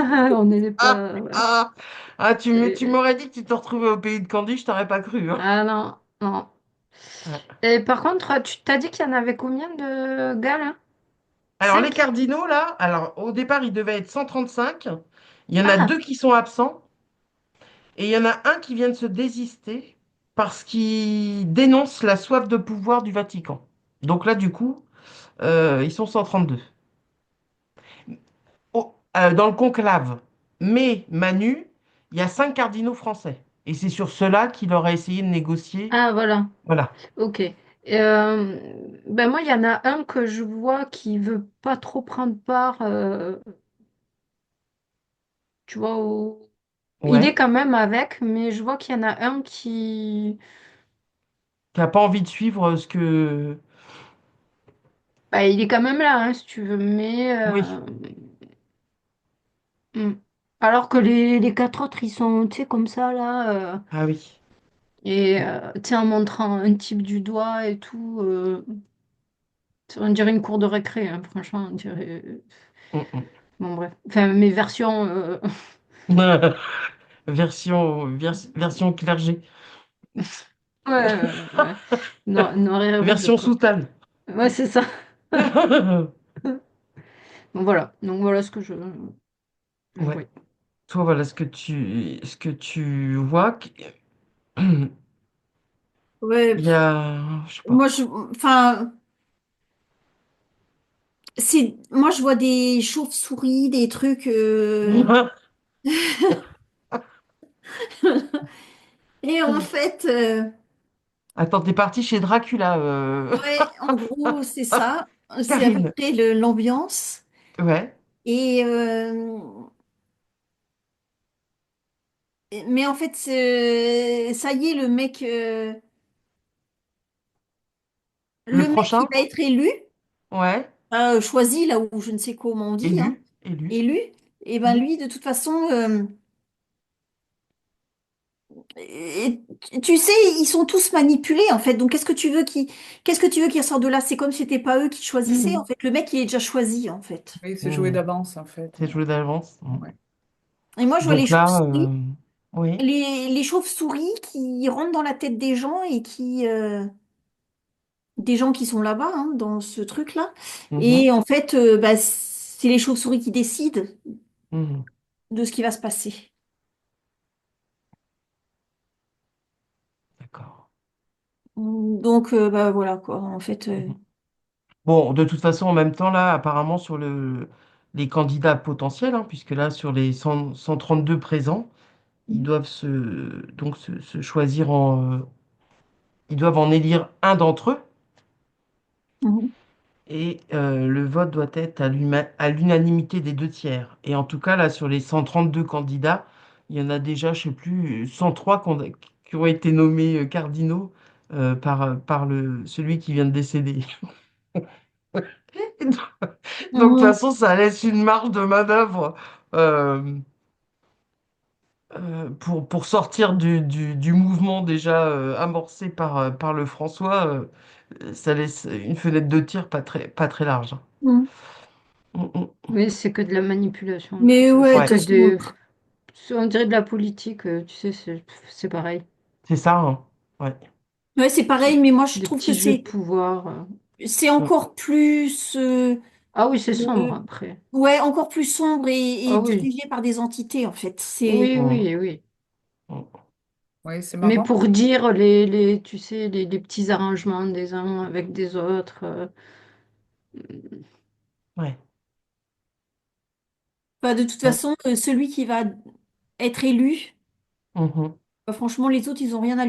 On n'est Ah, pas... ouais. ah, ah, tu C'est- m'aurais dit que tu te retrouvais au pays de Candy, je t'aurais pas cru, hein. Ah non, non. Ouais. Et par contre, tu t'as dit qu'il y en avait combien de gars, là? Alors les 5? cardinaux, là, alors au départ, ils devaient être 135. Il y en a Ah, deux qui sont absents et il y en a un qui vient de se désister parce qu'il dénonce la soif de pouvoir du Vatican. Donc là, du coup, ils sont 132. Dans le conclave. Mais Manu, il y a 5 cardinaux français. Et c'est sur cela qu'il aurait essayé de négocier. ah, voilà. Voilà. Ok. Ben moi, il y en a un que je vois qui veut pas trop prendre part, tu vois, il est Ouais. quand même avec, mais je vois qu'il y en a un qui... Qui n'a pas envie de suivre ce que... Bah, il est quand même là, hein, si tu veux, mais... Oui. Hmm. Alors que les quatre autres, ils sont, tu sais, comme ça, là, Ah oui. et, tu sais, en montrant un type du doigt et tout, on dirait une cour de récré, hein, franchement, on dirait... Mm, Bon, bref. Enfin, mes versions... mm. Version clergé. Ouais, ouais. Noir et rouge, Version quoi. soutane. Ouais, c'est ça. Bon, voilà. Donc, voilà ce que je Ouais. voyais. Toi, voilà ce que tu vois. Ouais, Il y a, je sais pas. moi enfin, moi je vois des chauves-souris, des trucs, et en fait, Attends, t'es parti chez Dracula, ouais, en gros, c'est ça. C'est à peu Karine. près l'ambiance. Ouais. Et mais en fait, ça y est, Le le mec qui prochain? va être élu, Ouais. choisi là où je ne sais comment on dit, hein, Élu. Élu. élu. Et ben Mhm. lui, de toute façon, et tu sais, ils sont tous manipulés en fait. Donc qu'est-ce que tu veux qu'ils ressortent de là? C'est comme si c'était pas eux qui choisissaient. En Mhm. fait, le mec, il est déjà choisi en fait. Oui, c'est joué Mhm. d'avance, en fait. C'est joué d'avance. Mhm. Ouais. Et moi, je vois les Donc là, chauves-souris, oui. les chauves-souris qui rentrent dans la tête des gens et des gens qui sont là-bas, hein, dans ce truc-là. Et Mhm. en fait, bah, c'est les chauves-souris qui décident Mhm. de ce qui va se passer. D'accord. Donc, bah voilà quoi. En fait, Mhm. Bon, de toute façon, en même temps, là, apparemment, sur les candidats potentiels, hein, puisque là, sur les 132 présents, ils doivent donc se choisir ils doivent en élire un d'entre eux. Mhm. Et le vote doit être à l'unanimité des deux tiers. Et en tout cas, là, sur les 132 candidats, il y en a déjà, je sais plus, 103 qui ont été nommés cardinaux par celui qui vient de décéder. Donc, de toute Mhm. façon, ça laisse une marge de manœuvre euh, pour sortir du mouvement déjà amorcé par le François. Ça laisse une fenêtre de tir pas très large. Mhm. Mm, mm. Mais c'est que de la manipulation, tout Mais ça. ouais, de toute Ouais, façon, On dirait de la politique, tu sais, c'est pareil. c'est ça, hein. Ouais. ouais, c'est pareil, C'est mais moi je des trouve que petits jeux de pouvoir. c'est Mm. encore plus Ah oui, c'est sombre euh, après. ouais, encore plus sombre et Ah oui, dirigé par des entités en fait. C'est oui, Mm. oui, oui. Mm. Oui, c'est Mais marrant. pour dire tu sais, les petits arrangements des uns avec des autres. Ouais. bah, de toute Ouais. façon celui qui va être élu, Mhm. bah, franchement les autres ils ont rien à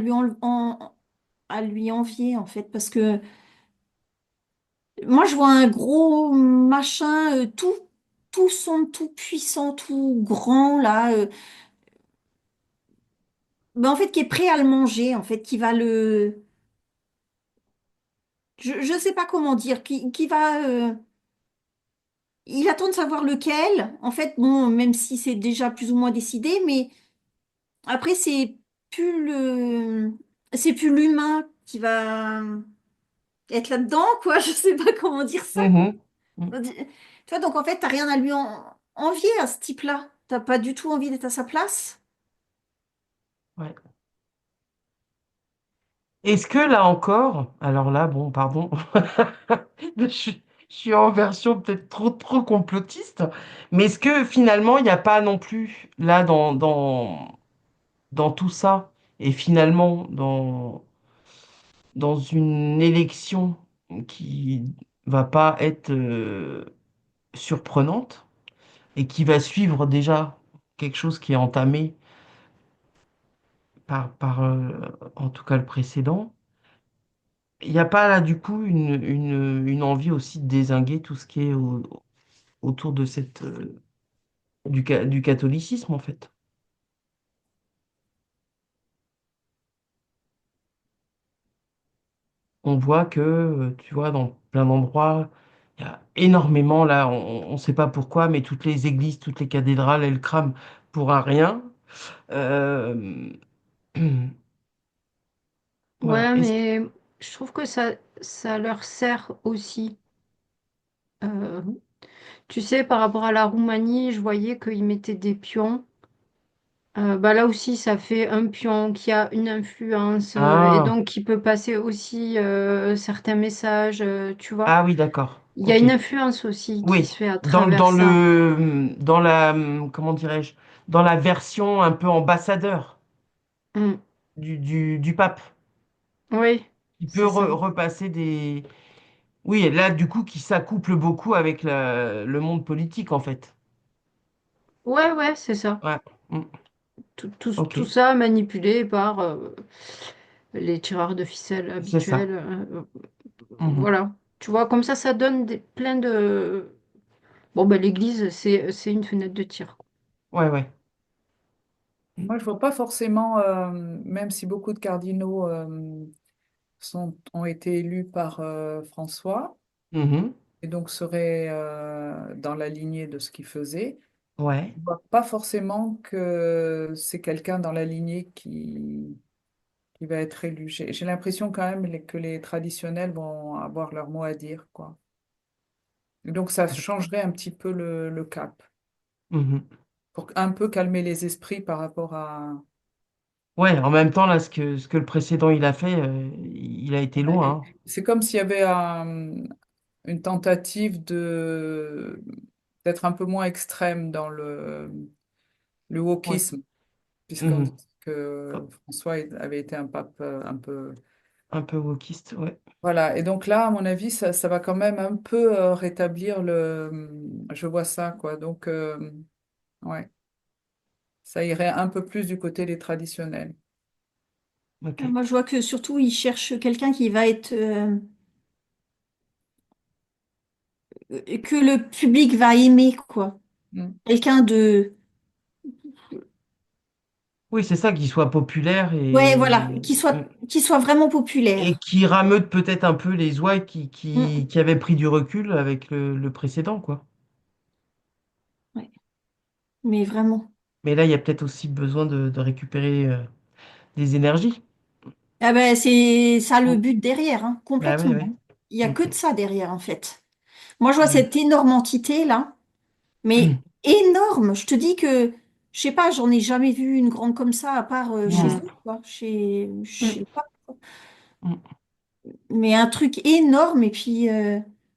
lui envier en fait parce que moi je vois un gros machin tout sombre, tout puissant, tout grand là. Ben, en fait, qui est prêt à le manger, en fait, qui va le... Je sais pas comment dire, qui va... il attend de savoir lequel. En fait, bon, même si c'est déjà plus ou moins décidé, mais après, C'est plus l'humain qui va être là-dedans, quoi. Je sais pas comment dire ça, quoi. Mhm. Mm. Tu vois, donc en fait, t'as rien à lui envier à ce type-là. T'as pas du tout envie d'être à sa place. Ouais. Est-ce que là encore, alors là, bon, pardon, je suis en version peut-être trop complotiste, mais est-ce que finalement, il n'y a pas non plus, là, dans tout ça, et finalement, dans une élection qui va pas être surprenante et qui va suivre déjà quelque chose qui est entamé par en tout cas le précédent, il n'y a pas là du coup une envie aussi de dézinguer tout ce qui est autour de du catholicisme en fait. On voit que, tu vois, dans plein d'endroits, il y a énormément, là, on ne sait pas pourquoi, mais toutes les églises, toutes les cathédrales, elles crament pour un rien. Euh, voilà. Ouais, mais je trouve que ça leur sert aussi. Euh, Tu sais, par rapport à la Roumanie, je voyais qu'ils mettaient des pions. Bah là aussi, ça fait un pion qui a une influence et Ah, donc qui peut passer aussi certains messages, tu vois. ah oui, d'accord. Il y a Ok. une influence aussi qui Oui. se fait à travers ça. Dans la, comment dirais-je, dans la version un peu ambassadeur Mm. du pape. Oui, Il peut c'est ça. repasser des. Oui, et là, du coup, qui s'accouple beaucoup avec le monde politique, en fait. Ouais, ouais, c'est ça. Ouais. Mm. Ok. Tout ça manipulé par les tireurs de ficelle C'est ça. habituels. Mhm. Voilà. Tu vois, comme ça donne plein de... Bon, ben l'église, c'est une fenêtre de tir. Ouais, ouais. Moi, je vois pas forcément, même si beaucoup de cardinaux ont été élus par François Mhm. et donc seraient dans la lignée de ce qu'il faisait, Ouais. je vois pas forcément que c'est quelqu'un dans la lignée qui va être élu. J'ai l'impression quand même que les traditionnels vont avoir leur mot à dire, quoi. Et donc ça changerait un petit peu le cap, Mhm. pour un peu calmer les esprits par rapport à... Ouais, en même temps, là, ce que le précédent, il a fait, il a été loin, Ouais. hein. C'est comme s'il y avait une tentative d'être un peu moins extrême dans le Ouais. wokisme, puisqu'on dit Mhm. que François avait été un pape un peu... Un peu wokiste, ouais. Voilà, et donc là, à mon avis, ça va quand même un peu rétablir je vois ça, quoi. Donc, ouais, ça irait un peu plus du côté des traditionnels. Ok. Moi, je vois que surtout, ils cherchent quelqu'un qui va être que le public va aimer, quoi. Mm. Quelqu'un de, Oui, c'est ça, qu'il soit populaire ouais, voilà, mm, qui soit vraiment et populaire. qui rameute peut-être un peu les ouailles Mm. qui avaient pris du recul avec le précédent, quoi. Ouais, mais vraiment. Mais là, il y a peut-être aussi besoin de récupérer des énergies. Ah ben, c'est ça le Mm. but derrière, hein, Bah oui, oui. complètement. Il y a Mm, que de ça derrière, en fait. Moi, je vois mm. cette énorme entité là, mais énorme. Je te dis que, je sais pas, j'en ai jamais vu une grande comme ça, à part chez Mm, eux, quoi. Je Mm. sais pas. mm. Mais un truc énorme, et puis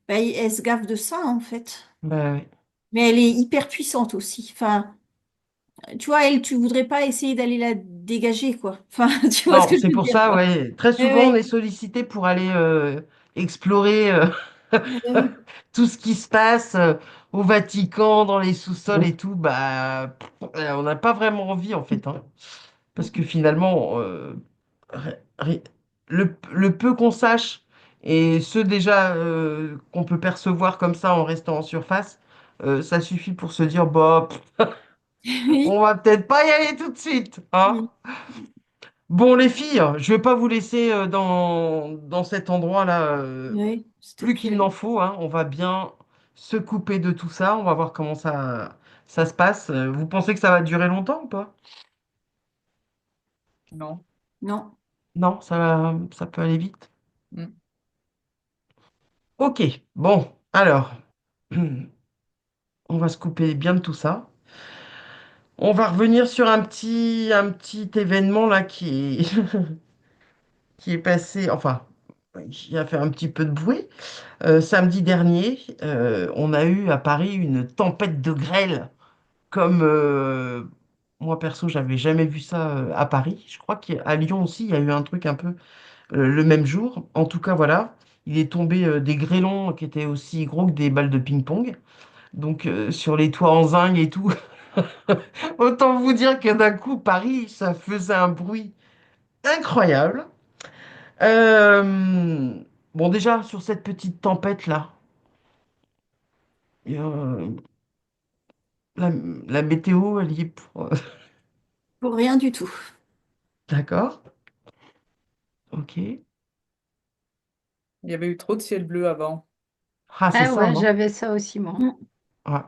bah, elle se gaffe de ça, en fait. Bah oui. Mais elle est hyper puissante aussi. Enfin, tu vois, elle, tu voudrais pas essayer d'aller la dégager, quoi. Enfin, tu vois ce Non, que je c'est veux pour dire, ça, quoi. ouais. Très Ouais, souvent, on est ouais. sollicité pour aller explorer Ouais, tout ce qui se passe au Vatican, dans les sous-sols ouais. et tout. Bah, on n'a pas vraiment envie, en fait, hein. Parce que finalement, ri- ri- le peu qu'on sache et ceux déjà qu'on peut percevoir comme ça en restant en surface, ça suffit pour se dire, bah, on Oui. va peut-être pas y aller tout de suite, hein. Mm. Bon, les filles, je vais pas vous laisser dans cet endroit-là Oui, s'il te plus qu'il plaît. n'en faut, hein. On va bien se couper de tout ça. On va voir comment ça se passe. Vous pensez que ça va durer longtemps ou pas? Non. Non. Non, ça peut aller vite. Mm. Ok, bon, alors, on va se couper bien de tout ça. On va revenir sur un petit événement là qui est passé, enfin, qui a fait un petit peu de bruit. Samedi dernier, on a eu à Paris une tempête de grêle, comme moi perso, j'avais jamais vu ça à Paris. Je crois qu'à Lyon aussi, il y a eu un truc un peu le même jour. En tout cas, voilà, il est tombé des grêlons qui étaient aussi gros que des balles de ping-pong. Donc sur les toits en zinc et tout. Autant vous dire que d'un coup, Paris, ça faisait un bruit incroyable. Euh, Bon, déjà, sur cette petite tempête-là, euh, la, la météo, elle y est pour... Pour rien du tout. D'accord, ok. Il y avait eu trop de ciel bleu avant. Ah, c'est Ah ça, ouais, non? j'avais ça aussi, moi. Mm. Ouais.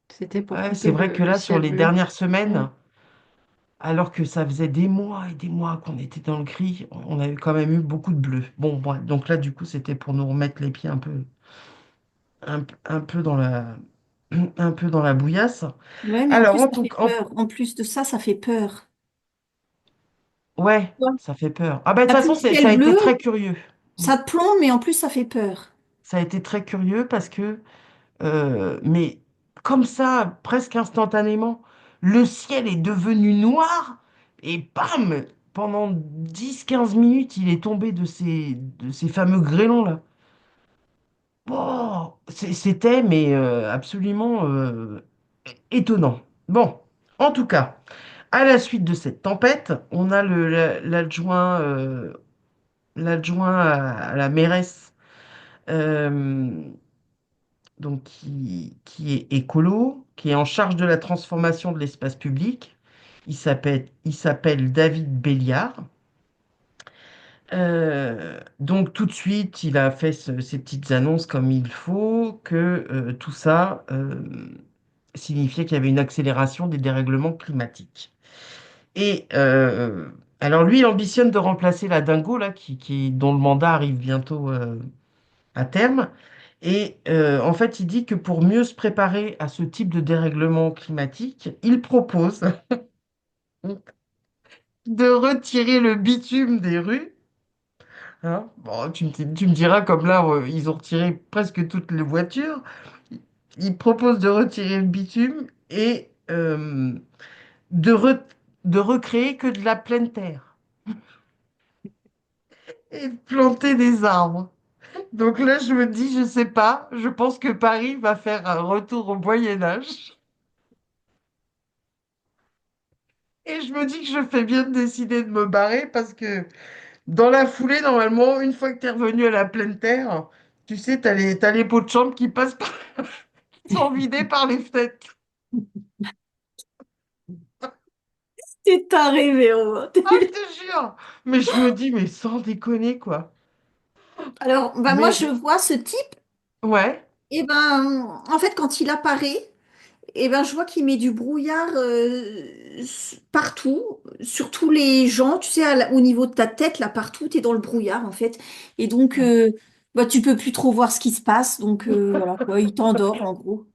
C'était pour Ouais, c'est couper vrai que le là, sur ciel les bleu. dernières Mm. semaines, alors que ça faisait des mois et des mois qu'on était dans le gris, on avait quand même eu beaucoup de bleu. Bon, ouais, donc là, du coup, c'était pour nous remettre les pieds un peu dans un peu dans la bouillasse. Ouais, mais en Alors, plus, ça fait peur. En plus de ça, ça fait peur. ouais, Ouais. ça fait peur. Ah, bah, de toute T'as plus façon, le ciel ça a été bleu, très curieux. Mm. ça te plombe, mais en plus, ça fait peur. Ça a été très curieux parce que, mais comme ça, presque instantanément, le ciel est devenu noir et bam, pendant 10 15 minutes, il est tombé de ces fameux grêlons-là. Oh, c'était mais absolument étonnant. Bon, en tout cas, à la suite de cette tempête, on a l'adjoint à la mairesse donc qui est écolo, qui est en charge de la transformation de l'espace public. Il s'appelle David Béliard. Donc tout de suite, il a fait ses petites annonces comme il faut, que tout ça signifiait qu'il y avait une accélération des dérèglements climatiques. Et alors lui, il ambitionne de remplacer la Dingo, là, dont le mandat arrive bientôt à terme. Et en fait, il dit que pour mieux se préparer à ce type de dérèglement climatique, il propose de retirer le bitume des rues. Hein. Bon, tu me diras, comme là, ils ont retiré presque toutes les voitures. Il propose de retirer le bitume et de, re- de recréer que de la pleine terre et de planter des arbres. Donc là, je me dis, je sais pas, je pense que Paris va faire un retour au Moyen Âge. Et je me dis que je fais bien de décider de me barrer parce que dans la foulée, normalement, une fois que tu es revenu à la pleine terre, Tu sais, t'as les pots de chambre qui passent par, qui sont vidés par les fenêtres. T'es taré, Véro. Ah, je te jure. Mais je me dis, mais sans déconner, quoi. Alors, bah, moi, je Mais, vois ce type, ouais, et ben, en fait, quand il apparaît, et ben, je vois qu'il met du brouillard partout, sur tous les gens, tu sais, au niveau de ta tête, là, partout, t'es dans le brouillard, en fait. Et donc, bah, tu peux plus trop voir ce qui se passe, donc voilà, quoi, il t'endort, en gros.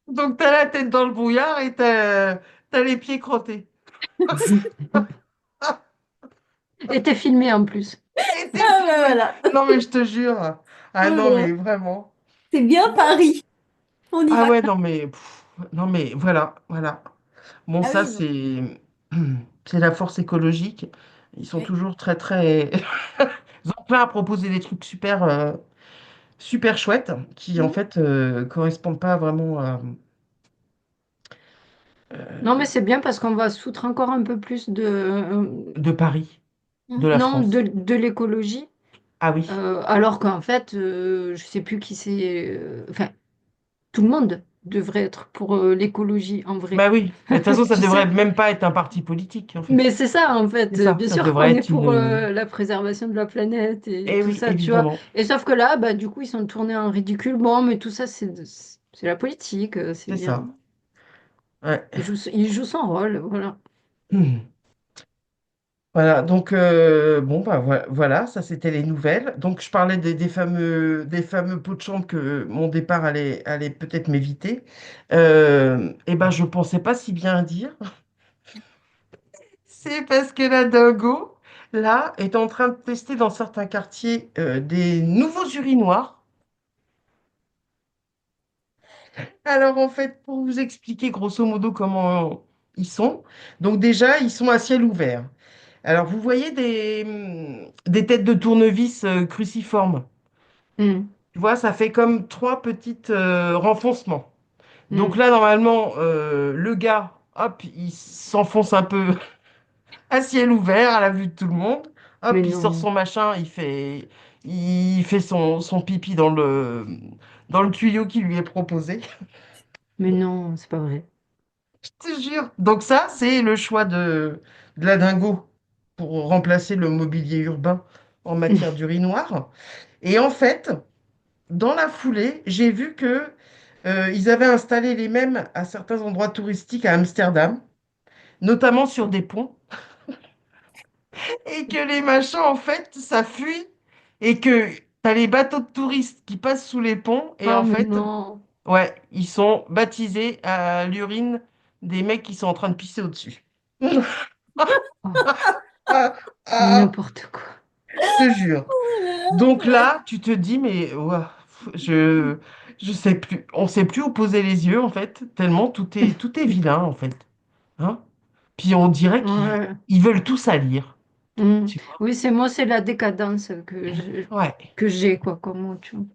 donc t'as la tête dans le brouillard et t'as les pieds crottés. Et t'es filmé en plus. Et t'es Ah, ben filmé. voilà. Non, mais je te jure. Ah non, Voilà. mais vraiment. C'est bien Paris. On y Ah va. ouais, non, mais, non, mais voilà, voilà. Bon, Ah ça, oui, non. c'est c'est la force écologique. Ils sont Ouais. toujours très, très... Ils ont plein à proposer des trucs super, super chouettes qui, en Mhm. fait, correspondent pas vraiment à... Non, mais c'est bien parce qu'on va se foutre encore un peu plus de Paris, de Mhm. la non, France. de l'écologie. Ah oui. Alors qu'en fait, je sais plus qui c'est. Enfin, tout le monde devrait être pour l'écologie en vrai. Bah oui. Mais de toute façon, ça Tu devrait sais? même pas être un parti politique, en fait. Mais c'est ça, en C'est fait. ça. Bien Ça sûr devrait qu'on est être pour une... la préservation de la planète et Eh tout oui, ça, tu vois. évidemment. Et sauf que là, bah, du coup, ils sont tournés en ridicule. Bon, mais tout ça, c'est la politique, c'est C'est bien. ça. Ouais. Il joue son rôle, voilà. Voilà, donc bon bah voilà, ça c'était les nouvelles. Donc je parlais des fameux pots de chambre que mon départ allait peut-être m'éviter. Et ben je pensais pas si bien dire. C'est parce que la dingo, là, est en train de tester dans certains quartiers des nouveaux urinoirs. Alors en fait, pour vous expliquer grosso modo comment ils sont, donc déjà ils sont à ciel ouvert. Alors vous voyez des têtes de tournevis cruciformes. Hmm. Tu vois, ça fait comme trois petites renfoncements. Donc Hmm. là, normalement, le gars, hop, il s'enfonce un peu à ciel ouvert, à la vue de tout le monde. Mais Hop, il sort non, son machin, il fait son pipi dans le tuyau qui lui est proposé. mais non, c'est pas vrai. Je te jure. Donc ça, c'est le choix de la dingo pour remplacer le mobilier urbain en matière d'urinoir. Et en fait, dans la foulée, j'ai vu que ils avaient installé les mêmes à certains endroits touristiques à Amsterdam, notamment sur des ponts, et que les machins, en fait, ça fuit, et que t'as les bateaux de touristes qui passent sous les ponts, et Ah, en mais fait, non. ouais, ils sont baptisés à l'urine des mecs qui sont en train de pisser au-dessus. Oh, Ah, ah, n'importe quoi. je te jure. Donc là, tu te dis, mais ouah, je, je sais plus, on sait plus où poser les yeux en fait, tellement tout est vilain en fait, hein? Puis on dirait qu'ils Ouais. ils veulent tout salir, Hmm. tu vois? Oui, c'est moi, c'est la décadence Ouais, que j'ai, quoi, comment tu vois.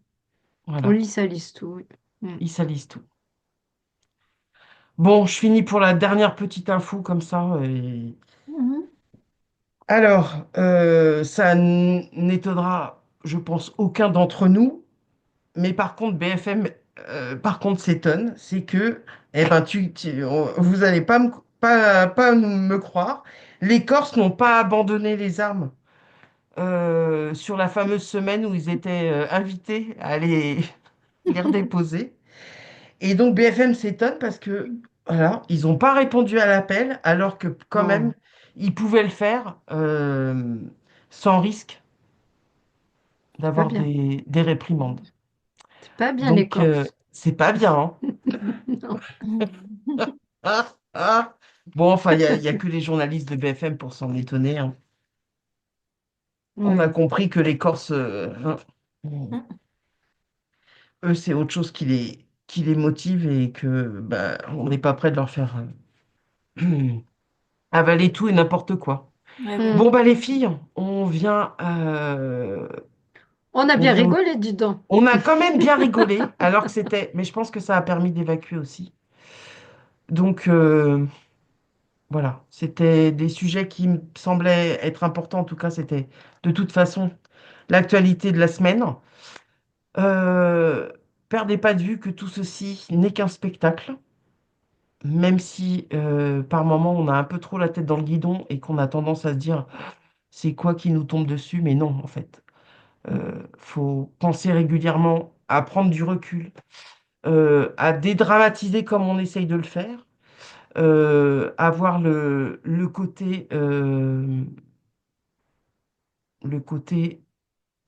On voilà, lit ça, lisse tout. Oui. Hmm. ils salissent tout. Bon, je finis pour la dernière petite info comme ça. Mhm. Alors, ça n'étonnera, je pense, aucun d'entre nous. Mais par contre, BFM, par contre, s'étonne, c'est que, eh ben, vous allez pas me croire, les Corses n'ont pas abandonné les armes sur la fameuse semaine où ils étaient invités à aller les redéposer. Et donc BFM s'étonne parce que, voilà, ils n'ont pas répondu à l'appel, alors que quand même, Oh, ils pouvaient le faire sans risque c'est pas d'avoir bien. des réprimandes. C'est pas bien, les Donc, Corses. c'est pas bien, hein. Non. Ah, ah. Bon, enfin, il y a que les journalistes de BFM pour s'en étonner, hein. On a Oui. compris que les Corses, hein, Mhm. eux, c'est autre chose qui les motive et que bah, on n'est pas prêt de leur faire avaler tout et n'importe quoi. Ouais, voilà. Bon, Hmm. bah, les filles, On a on bien vient, rigolé, dis donc. on a quand même bien rigolé, alors que c'était, mais je pense que ça a permis d'évacuer aussi. Donc, voilà, c'était des sujets qui me semblaient être importants. En tout cas, c'était de toute façon l'actualité de la semaine. Euh, Perdez pas de vue que tout ceci n'est qu'un spectacle, même si par moment on a un peu trop la tête dans le guidon et qu'on a tendance à se dire c'est quoi qui nous tombe dessus, mais non, en fait. Faut penser régulièrement à prendre du recul, à dédramatiser comme on essaye de le faire, à voir le côté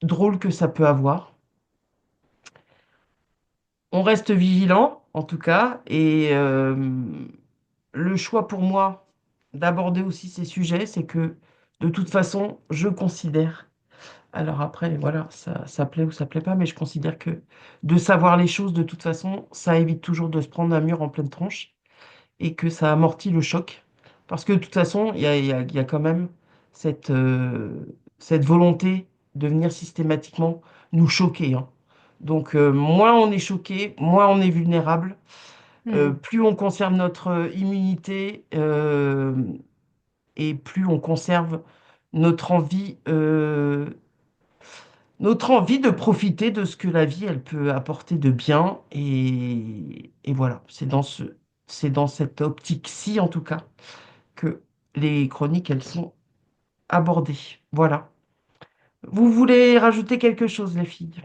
drôle que ça peut avoir. On reste vigilant, en tout cas, et le choix pour moi d'aborder aussi ces sujets, c'est que de toute façon, je considère, alors après, voilà, ça plaît ou ça plaît pas, mais je considère que de savoir les choses, de toute façon, ça évite toujours de se prendre un mur en pleine tronche et que ça amortit le choc. Parce que de toute façon, il y a quand même cette, cette volonté de venir systématiquement nous choquer, hein. Donc, moins on est choqué, moins on est vulnérable, Hmm. plus on conserve notre immunité et plus on conserve notre envie, notre envie de profiter de ce que la vie, elle peut apporter de bien. Et voilà, c'est dans cette optique-ci, en tout cas, que les chroniques, elles sont abordées. Voilà. Vous voulez rajouter quelque chose, les filles?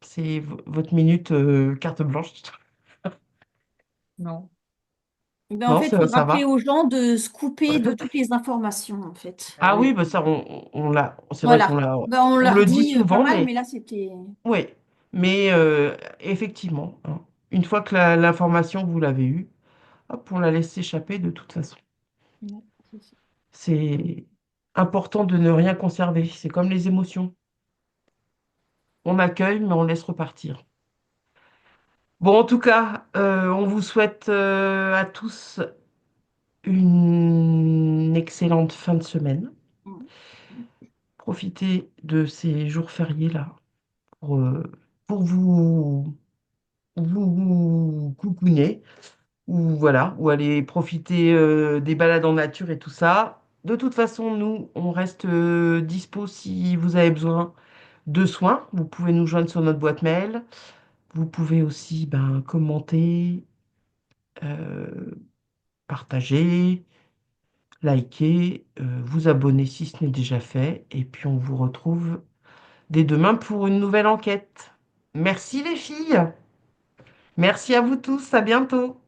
C'est votre minute carte blanche. Non. Ben, en Non, fait, il faut ça rappeler va? aux gens de se couper de toutes les informations, en fait. Ah Ah oui, oui. bah ça, on l'a, c'est vrai Voilà. Ben, on on leur le dit dit pas souvent, mal, mais mais là, c'était... oui. Mais effectivement, hein, une fois que l'information, vous l'avez eue, hop, on la laisse s'échapper de toute façon. Ouais, c'est ça. C'est important de ne rien conserver. C'est comme les émotions. On accueille, mais on laisse repartir. Bon, en tout cas, on vous souhaite à tous une excellente fin de semaine. Ouais. Profitez de ces jours fériés-là pour, pour vous coucouner ou voilà, ou aller profiter des balades en nature et tout ça. De toute façon, nous, on reste dispo si vous avez besoin de soins. Vous pouvez nous joindre sur notre boîte mail. Vous pouvez aussi ben, commenter, euh, partager, liker, vous abonner si ce n'est déjà fait. Et puis on vous retrouve dès demain pour une nouvelle enquête. Merci les filles. Merci à vous tous. À bientôt.